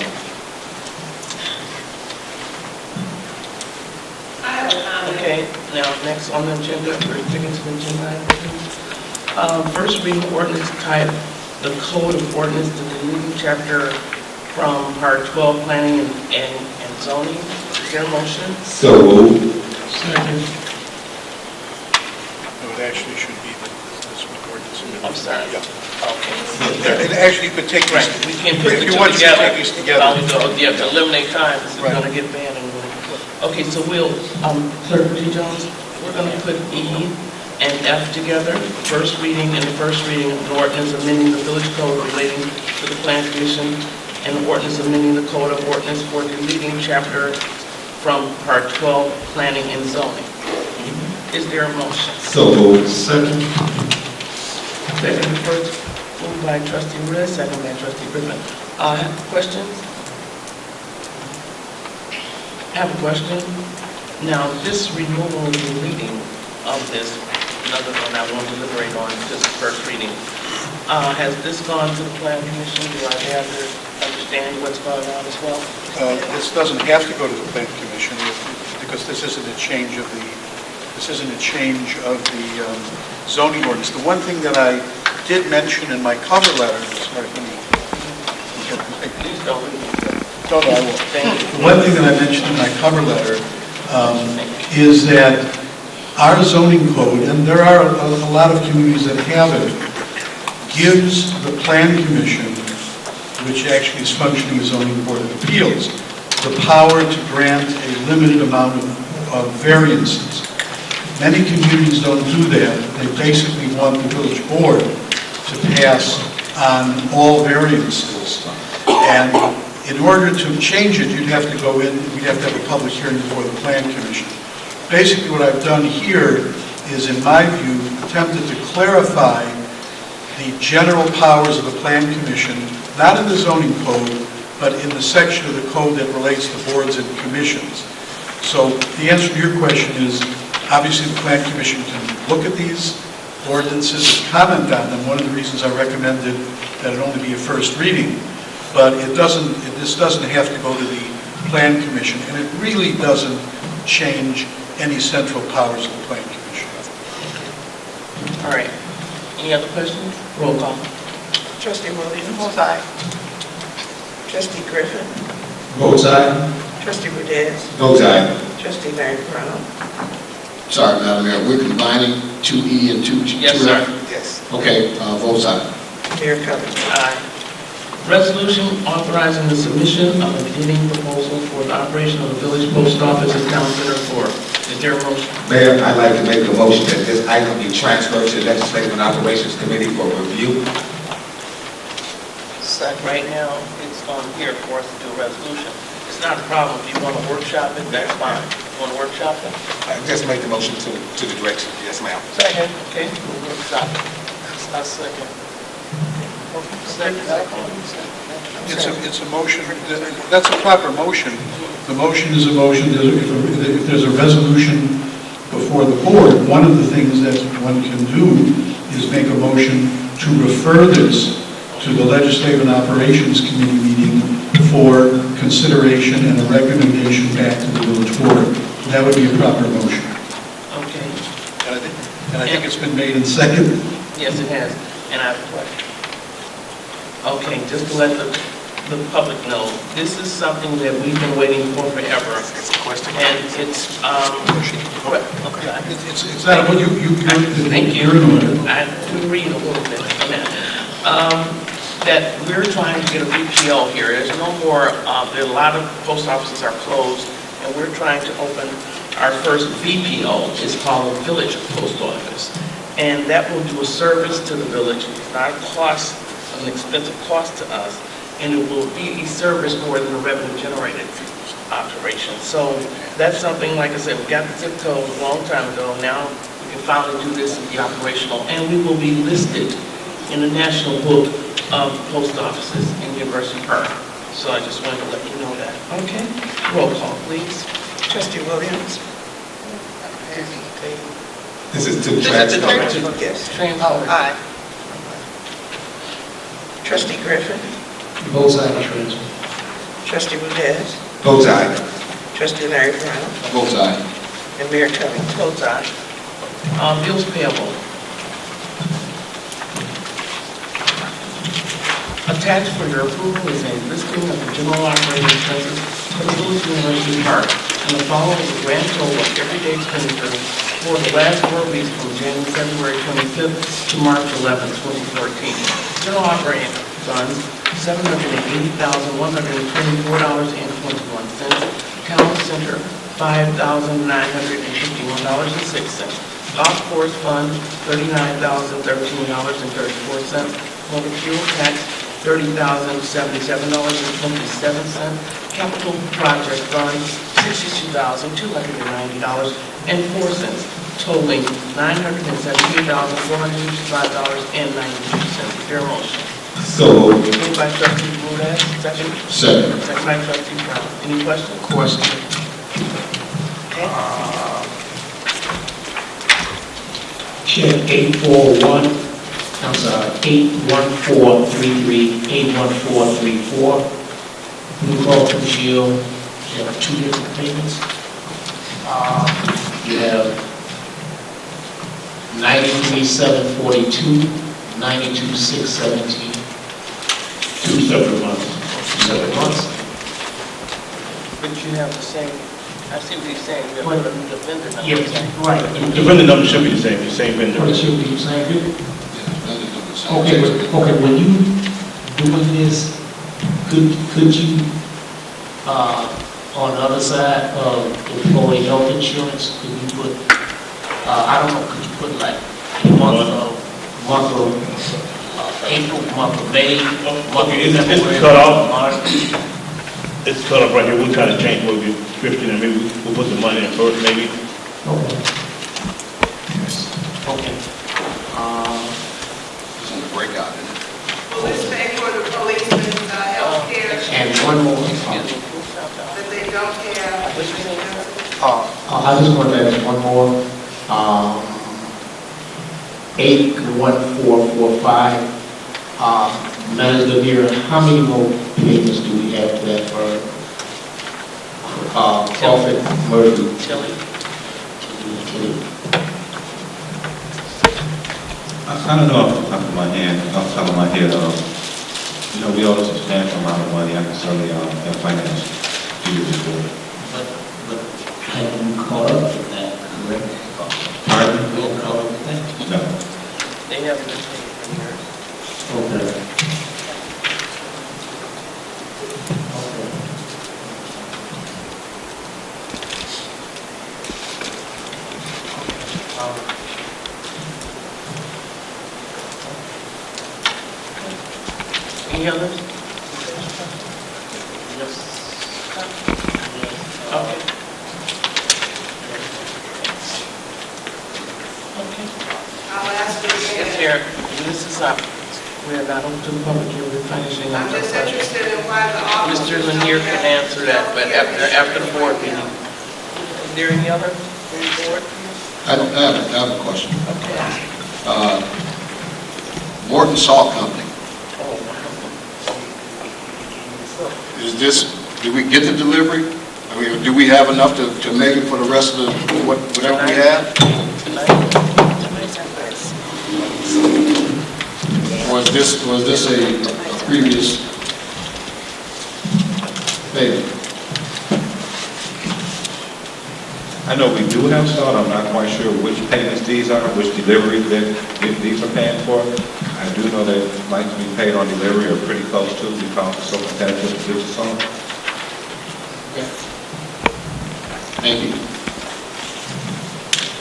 Okay, now next on the agenda, we're taking to the agenda item. First reading ordinance type, the Code of Ordinance, the deleting chapter from Part 12, Planning and Zoning. Is there a motion? So moved. Second. No, it actually should be this one ordinance. I'm sorry. Okay. And actually, you could take Right, these, we can put if the you two want to together. take these together. You have to eliminate time, this is Right. gonna get banned anyway. Okay, so we'll, Clerk G. Jones, we're gonna put E and F together. First reading and the first reading of an ordinance amending the village code relating to the plan commission and the ordinance amending the code of ordinance for deleting chapter from Part 12, Planning and Zoning. Is there a motion? So moved. Second. Second, first, moved by trustee Reyes, second by trustee Griffin. Questions? I have a question. Now, this removal and deleting of this, another one I won't deliberate on, just first reading. Has this gone to the plan commission? Do I have to understand what's going on as well? This doesn't have to go to the plan commission because this isn't a change of the zoning ordinance. The one thing that I did mention in my cover letter, sorry, let me Please don't. No, I won't. Thank you. The one thing that I mentioned in my cover letter is that our zoning code, and there are a lot of communities that have it, gives the plan commission, which actually is functioning as zoning board of appeals, the power to grant a limited amount of variances. Many communities don't do that. They basically want the village board to pass on all variances. And in order to change it, you'd have to go in, we'd have to have a public hearing before the plan commission. Basically what I've done here is, in my view, attempted to clarify the general powers of the plan commission, not in the zoning code, but in the section of the code that relates to boards and commissions. So the answer to your question is, obviously the plan commission can look at these ordinances and comment on them. One of the reasons I recommended that it only be a first reading, but this doesn't have to go to the plan commission, and it really doesn't change any central powers of the plan commission. All right. Any other questions? Roll call. Trustee Williams. Both aye. Trustee Griffin. Votes aye. Trustee Rudez. Votes aye. Trustee Larry Brown. Sorry, Madam Mayor, we're combining 2E and 2G. Yes, sir. Yes. Okay, votes aye. Mayor Covington. Aye. Resolution authorizing the submission of a bidding proposal for the operation of the village post office at Town Center 4. Is there a motion? Mayor, I'd like to make a motion that this item be transferred to the Legislative and Operations Committee for review. Right now, it's on here for us to do a resolution. It's not a problem. If you want to workshop it, that's fine. You want to workshop it? I just made the motion to the direction. Yes, ma'am. Second. Okay, we'll workshop it. I'll second. It's a motion, that's a proper motion. The motion is a motion, if there's a resolution before the board, one of the things that one can do is make a motion to refer this to the Legislative and Operations Committee meeting for consideration and a recommendation back to the village board. That would be a proper motion. Okay. And I think it's been made and seconded. Yes, it has. And I have a question. Okay, just to let the public know, this is something that we've been waiting for forever. And it's, It's not what you. Thank you. I can read a little bit on that. That we're trying to get a VPO here. There's no more, there are a lot of post offices are closed, and we're trying to open our first VPO. It's called a Village Post Office. And that will do a service to the village. It's not a cost, an expensive cost to us, and it will be a service more than a revenue-generated operation. So that's something, like I said, we got the zip code a long time ago. Now we can finally do this and be operational, and we will be listed in the National Book of Post Offices in University Park. So I just wanted to let you know that. Okay, roll call, please. Trustee Williams? This is to transfer. Yes. Transfer. Aye. Trustee Griffin? Both sides of transfer. Trustee Rudez? Votes aye. Trustee Larry Brown? Votes aye. And Mayor Tubbs? Votes aye. Bills payable. Attached for your approval is a listing of the general operating expenses for the Village University Park, and the following is a grand total of everyday expenditure for the last 4 weeks from February 25th to March 11th, 2014. General operating funds, $780,124.21. Town Center, $5,951.06. Golf course fund, $39,013.34. Motor fuel tax, $30,077.27. Capital project fund, $62,290.04, totaling $978,455.92. Is there a motion? So moved. Moved by trustee Rudez, second? Second. Second by trustee Brown. Any questions? Question. Okay. Check 841, I'm sorry, 81433, 81434. Blue Cross Blue Shield, you have 2 different payments. You have 93,742, 92,617. 2 separate months. 2 separate months. But you have the same, I see what he's saying, you have the vendor number. Yes, right. The vendor number should be the same vendor. It should be the same. Yeah, Okay, when you doing this, could you, on the other side of employee health insurance, could you put, I don't know, could you put like month of April, month of May, month of Okay, it's February, cut off. March? It's cut off right here, we'll try to change what we're description, and maybe we'll put the money in first, maybe. Okay. Okay. It's on the breakout, isn't it? Will this pay for the policeman's health care And one more. that they don't have? I just want to ask one more. 81445. Manager here, how many more payments do we have for that for Crawford Murphy? Tilly. I don't know off the top of my head, you know, we owe a substantial amount of money. I can certainly have finance do this report. But have you caught up with that, correct? Pardon? We have caught up with that? No. They haven't been paid for years. Okay. Any others? Yes. Okay. Okay. I'll ask you Yes, again. Mayor, this is up. We are not open to the public here, we're finishing up. I'm just interested in why the officers. Mr. Lanier can answer that, but after the board meeting. Is there any other board? I have a question. Okay. Morton Salt Company, Oh, is this, do we get the delivery? I mean, do we have enough to make it for the rest of the, whatever we have? Or was this a previous payment. I know we do have some, I'm not quite sure which payments these are, which deliveries that these are paying for. I do know that like to be paid on delivery or pretty close to because it's so competitive to get some. Thank you.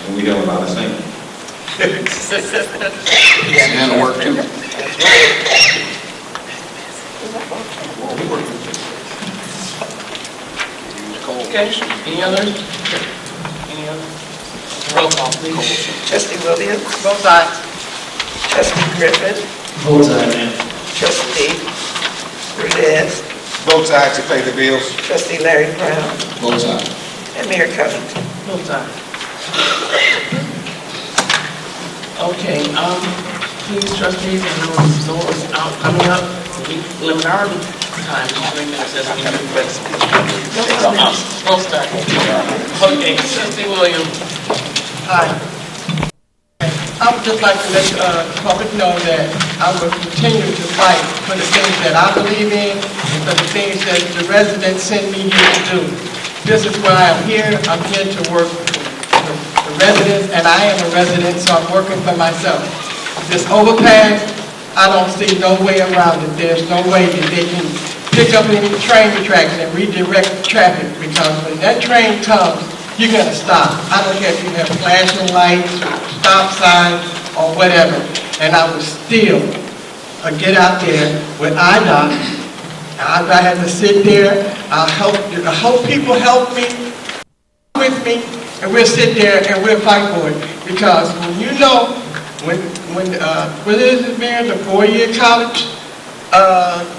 And we have a lot of singing. And the work too. Okay, any others? Any others? Roll call, please. Trustee Williams? Both sides. Trustee Griffin? Both sides, ma'am. Trustee Rudez? Both sides to pay the bills. Trustee Larry Brown? Both sides. And Mayor Covington? Both sides. Okay, please, trustees, I know Zora's out coming up. We limit our time to 3 minutes as we do. Both sides. Okay, trustee Williams. Hi. I would just like to let the public know that I will continue to fight for the things that I believe in and for the things that the residents send me here to do. This is why I'm here. I'm here to work for the residents, and I am a resident, so I'm working for myself. This overpass, I don't see no way around it. There's no way that they can pick up any train tracks and redirect traffic, because when that train comes, you're going to stop. I don't care if you have flashing lights, or stop signs, or whatever. And I will still get out there with IDOT. I have to sit there. I hope people help me, with me, and we'll sit there and we'll fight for it. Because when you know, when is it, Mayor, the 4-year college,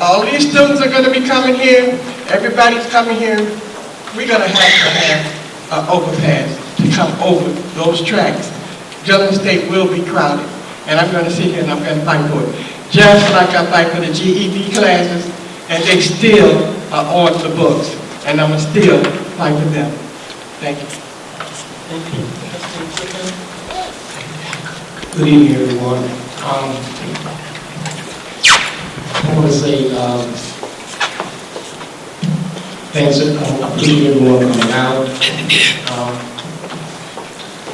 all these students are going to be coming here. Everybody's coming here. We're going to have overpass to come over those tracks. Jefferson State will be crowded, and I'm going to sit here and I'm going to fight for it. Just like I fight for the GED classes, and they still are on the books, and I'm going to still fight for them. Thank you. Thank you. Good evening, everyone. I want to say thanks, I appreciate everyone coming out.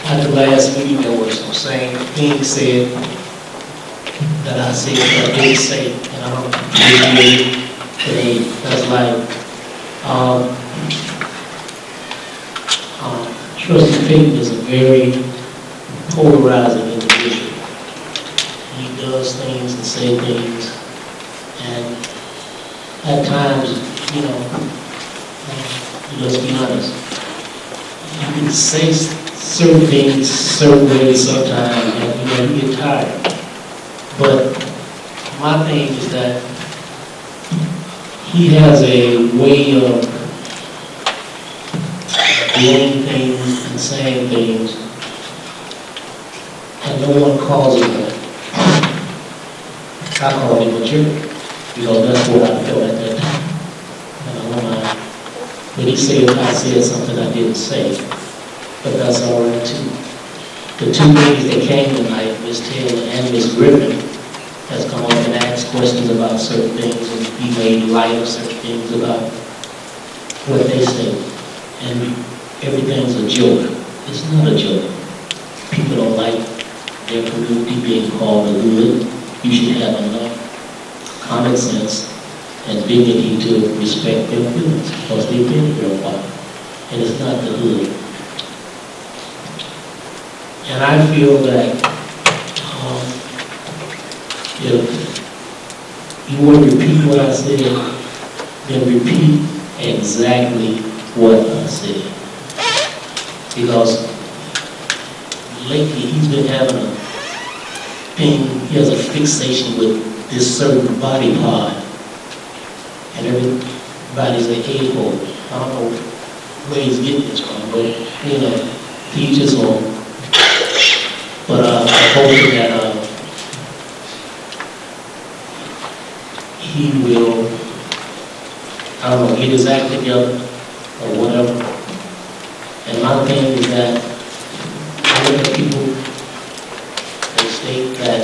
At the last meeting, there was some same things said that I said, that I did say, and I don't agree today. That's like, Trustee Payton is a very polarizing individual. He does things and say things, and at times, you know, let's be honest, you can say certain things certain ways sometimes, and you get tired. But my thing is that he has a way of doing things and saying things, and no one calls him that. I call him a jerk, because that's what I felt at that time. And I don't mind. When he said I said something I didn't say, but that's all right too. The two ladies that came tonight, Ms. Taylor and Ms. Griffin, has come up and asked questions about certain things, and he made light of certain things about what they say. And everything's a joke. It's not a joke. People don't like their community being called a hood. You should have enough common sense and dignity to respect their feelings, because they've been here a while. And it's not the hood. And I feel that if you want to repeat what I said, then repeat exactly what I said. Because lately he's been having a thing, he has a fixation with this certain body part, and everybody's a a-hole. I don't know where he's getting this from, but you know, he's just on. But I'm hoping that he will, I don't know, get his act together or whatever. And my thing is that I look at people, they state that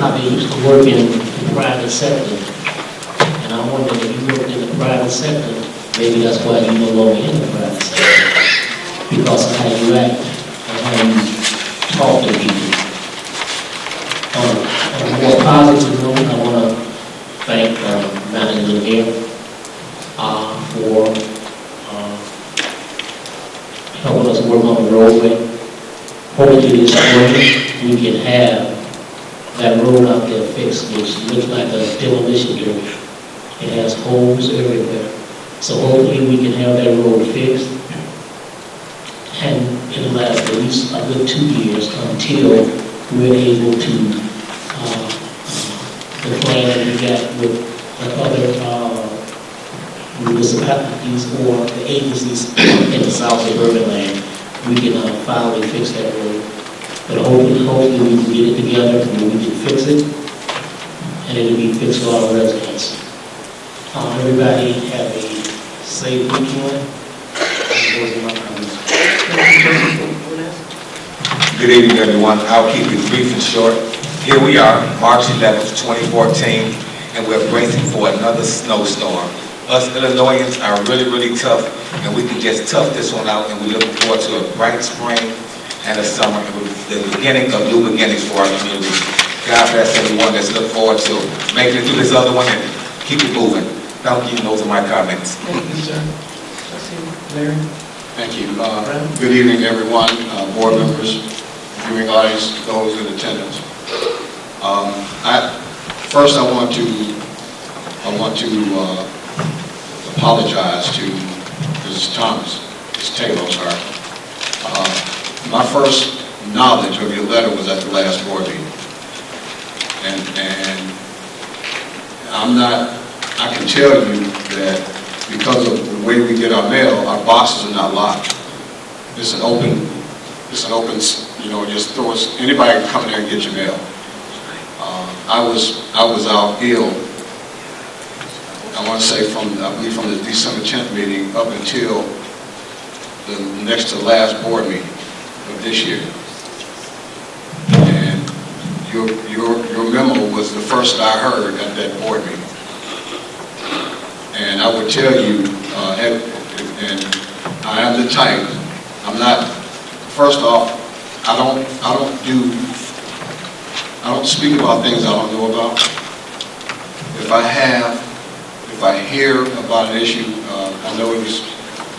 how they used to work in the private sector. And I wonder if you worked in the private sector, maybe that's why you no longer in the private sector. Because of how you act and how you talk to people. On a more positive note, I want to thank Manager Lanier for helping us work on the roadway. Hopefully this spring, we can have that road out there fixed, which looks like a demolition derby. It has holes everywhere. So hopefully we can have that road fixed. And it'll last at least a good 2 years until we're able to, the plan that we got with the other municipalities or the agencies in the south suburban land, we can finally fix that road. But hopefully we can get it together and we can fix it, and it'll be fixed for our residents. Everybody have a safe weekend. Those are my comments. Good evening, everyone. I'll keep it brief and short. Here we are, March 11th, 2014, and we're bracing for another snowstorm. Us Illinoisans are really, really tough, and we can just tough this one out, and we look forward to a bright spring and a summer, and the beginning of new beginnings for our community. God bless everyone that's look forward to making it through this other one and keep it moving. Thank you. Those are my comments. Thank you, sir. Larry? Thank you. Good evening, everyone, board members, viewing audience, those in attendance. First, I want to apologize to Mrs. Thomas, Ms. Taylor, I'm sorry. My first knowledge of your letter was at the last board meeting. And I can tell you that because of the way we get our mail, our boxes are not locked. It's an open, just throw us, anybody can come in there and get your mail. I was out ill, I want to say I believe from the December 10th meeting up until the next to last board meeting of this year. And your memo was the first that I heard at that board meeting. And I would tell you, and I am the type, I'm not, first off, I don't speak about things I don't know about. If I hear about an issue, I know it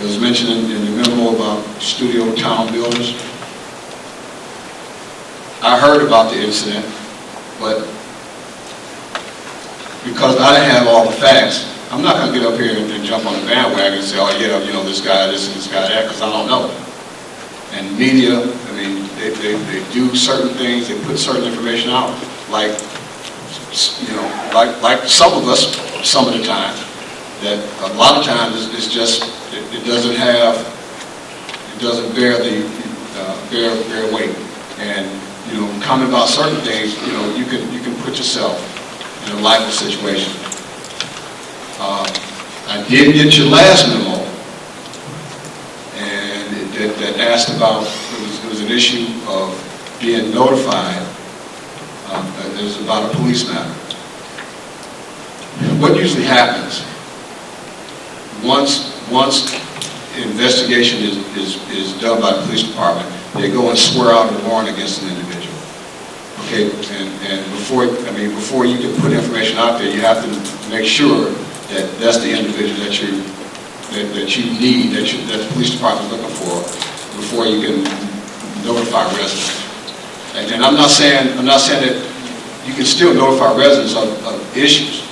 was mentioned in the memo about studio town builders. I heard about the incident, but because I didn't have all the facts, I'm not going to get up here and jump on the bandwagon and say, oh yeah, this guy this and this guy that, because I don't know. And media, I mean, they do certain things, they put certain information out, like some of us, some of the time, that a lot of times it's just, it doesn't bear bear weight. And, comment about certain things, you can put yourself in a lifeless situation. I did get your last memo, and that asked about, it was an issue of being notified. It was about a police matter. What usually happens, once investigation is done by the police department, they go and swear out a warrant against an individual. Okay, and before you can put information out there, you have to make sure that that's the individual that you need, that the police department is looking for, before you can notify residents. And I'm not saying that you can still notify residents of issues,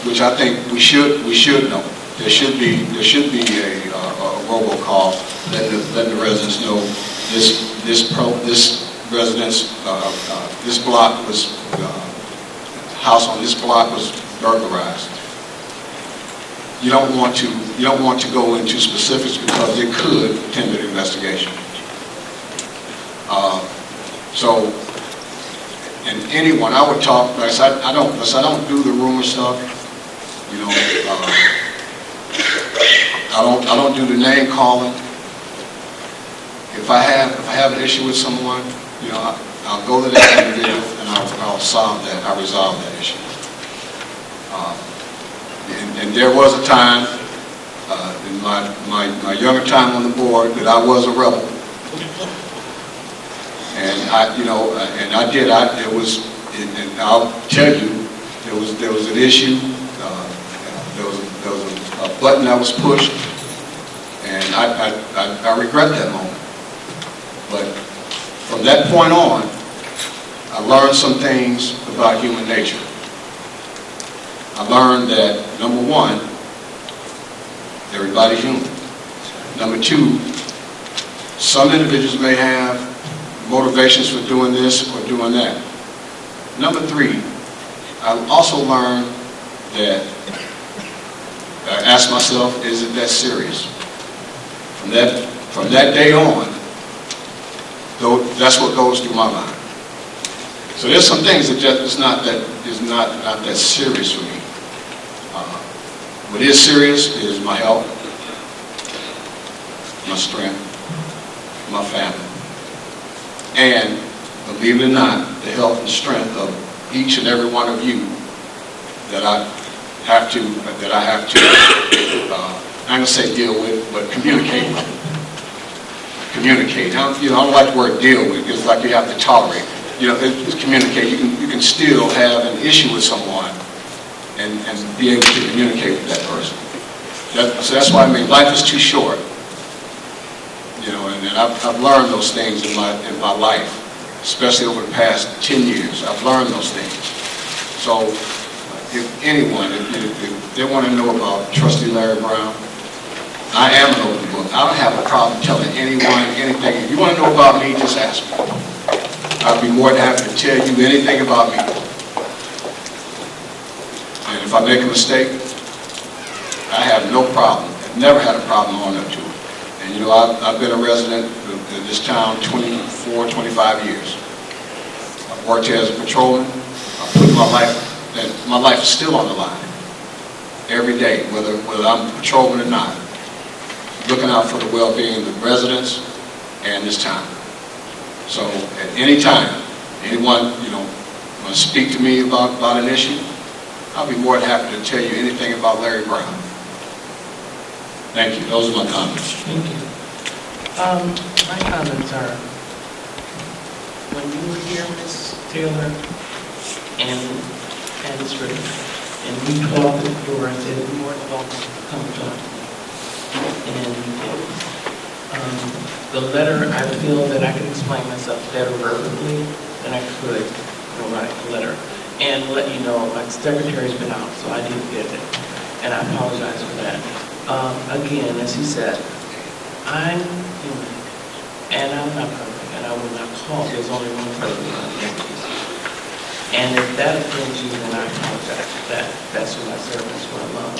which I think we should know. There should be a robocall letting the residents know this block was house on this block was burglarized. You don't want to go into specifics because it could hinder the investigation. So, and anyone, I would talk, like I don't do the rumor stuff. I don't do the name calling. If I have an issue with someone, I'll go to that individual and I'll solve that. I'll resolve that issue. And there was a time, in my younger time on the board, that I was a rebel. And I'll tell you, there was an issue, there was a button that was pushed, and I regret that moment. But from that point on, I learned some things about human nature. I learned that, number one, everybody's human. Number two, some individuals may have motivations for doing this or doing that. Number three, I also learned that I asked myself, is it that serious? From that day on, that's what goes through my mind. So there's some things that just is not that serious for me. What is serious is my health, my strength, my family, and believe it or not, the health and strength of each and every one of you that I have to, I'm going to say deal with, but communicate with. Communicate. I don't like the word deal with, because it's like you have to tolerate. It's communicate. You can still have an issue with someone and be able to communicate with that person. So that's why life is too short. And I've learned those things in my life, especially over the past 10 years. I've learned those things. So if anyone, if they want to know about Trustee Larry Brown, I am an open book. I don't have a problem telling anyone anything. If you want to know about me, just ask me. I'd be more than happy to tell you anything about me. And if I make a mistake, I have no problem. I've never had a problem owning up to it. And I've been a resident of this town 24, 25 years. I've worked here as a patrolman. I've put my life, and my life is still on the line. Every day, whether I'm a patrolman or not. Looking out for the well-being of the residents and this town. So at any time, anyone, want to speak to me about an issue, I'll be more than happy to tell you anything about Larry Brown. Thank you. Those are my comments. Thank you. My comments are, when you were here, Ms. Taylor, and Ms. Ritter, and we talked before, I said, you're more than welcome to come talk to me. And you did. The letter, I feel that I can explain myself better verbally than I could write a letter. And let you know, my secretary's been out, so I didn't get it. And I apologize for that. Again, as he said, I'm human, and I'm not perfect, and I will not call. There's only one person on the entities. And if that offends you, then I apologize for that. That's who I serve, that's who I love.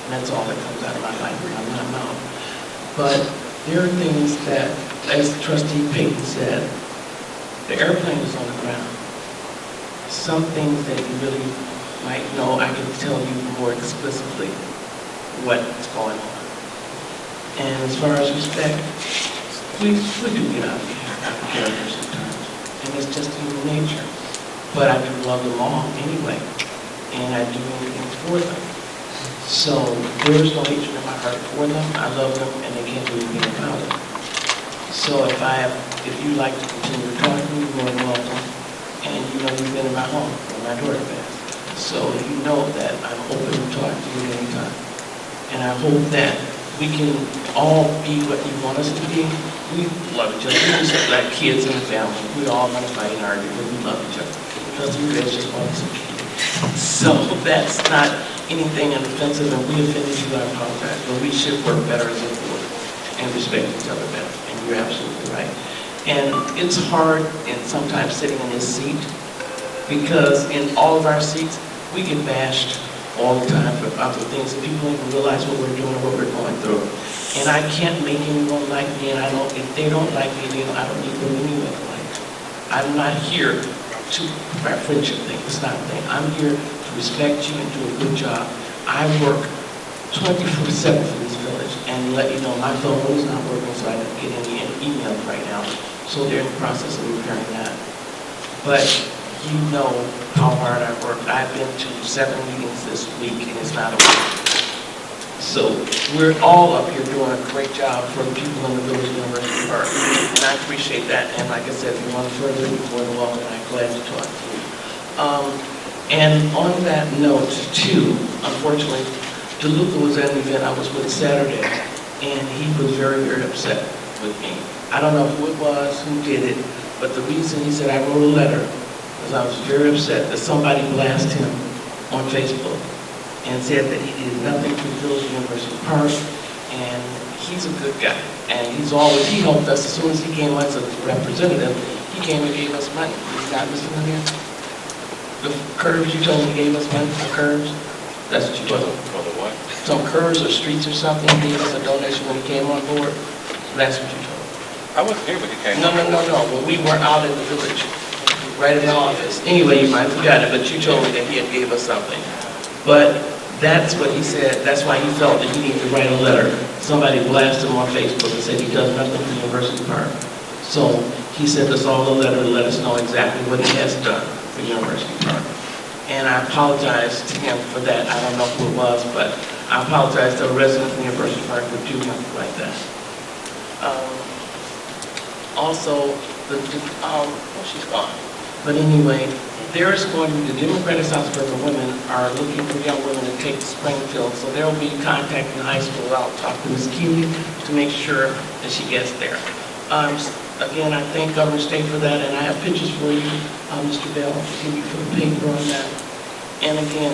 And that's all that comes out of my life when I'm not known. But there are things that, as Trustee Payton said, the airplane is on the ground. Some things that you really might know, I can tell you more explicitly what's going on. And as far as respect, we do get out of character sometimes. And it's just human nature. But I do love them all anyway. And I do anything for them. So there's no hatred in my heart for them. I love them, and they can't do anything about it. So if you'd like to continue to talk to me, you're more than welcome. And you've been in my home when my daughter passed. So you know that I'm open to talk to you anytime. And I hope that we can all be what you want us to be. We love each other. We're just like kids in the family. We all want to fight and argue, but we love each other. Because you guys just want us to be. So that's not anything offensive, and we offended you, I apologize, but we should work better as a board and respect each other better, and you're absolutely right. And it's hard, and sometimes sitting in this seat, because in all of our seats, we get bashed all the time about the things that people don't even realize what we're doing or what we're going through. And I can't make anyone like me, and if they don't like me, then I don't need them anyway. I'm not here to our friendship thing. It's not a thing. I'm here to respect you and do a good job. I work 24/7 for this village, and let you know my phone is not working, so I don't get any emails right now. So they're in the process of repairing that. But you know how hard I worked. I've been to 7 meetings this week, and it's not a week. So we're all up here doing a great job for the people in the Village of University Park, and I appreciate that. And like I said, if you want to further, you're more than welcome, and I'm glad to talk to you. And on that note, too, unfortunately, DeLuca was at an event I was with Saturday, and he was very, very upset with me. I don't know who it was, who did it, but the reason he said I wrote a letter was I was very upset that somebody blasted him on Facebook and said that he did nothing for the Village of University Park, and he's a good guy. And he helped us as soon as he came as a representative, he came and gave us money. He's not listening here. The curbs, you told me he gave us money for curbs? That's what you told me. For the what? Some curbs or streets or something, he gave us a donation when he came on board. That's what you told me. I wasn't here when he came. No. When we were out in the village, right in the office. Anyway, you might have forgotten it, but you told me that he had gave us something. But that's what he said. That's why he felt that he needed to write a letter. Somebody blasted him on Facebook and said he does nothing for University Park. So he sent us all a letter to let us know exactly what he has done for University Park. And I apologize to him for that. I don't know who it was, but I apologize to a resident of University Park for doing something like that. Also, she's gone. But anyway, there is going to be, the Democratic South Suburban women are looking for young women to take to Springfield, so there will be contact in high school. I'll talk to Ms. Keeley to make sure that she gets there. Again, I thank Governor State for that, and I have pictures for you, Mr. Bell, to give you for the paper on that. And again,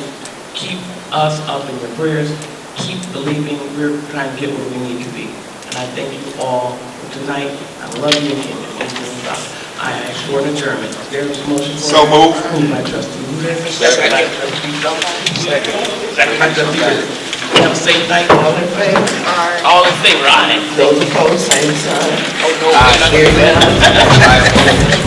keep us up in your prayers. Keep believing we're trying to get where we need to be. And I thank you all for tonight. I love you and I ask for an adjournment. There's a motion for So moved. Moved by trustee Rivera. Second by trustee Jones. Second by trustee Rivera. Have a safe night. All in favor? All in favor, aye. Those opposed, same sign. Oh, no.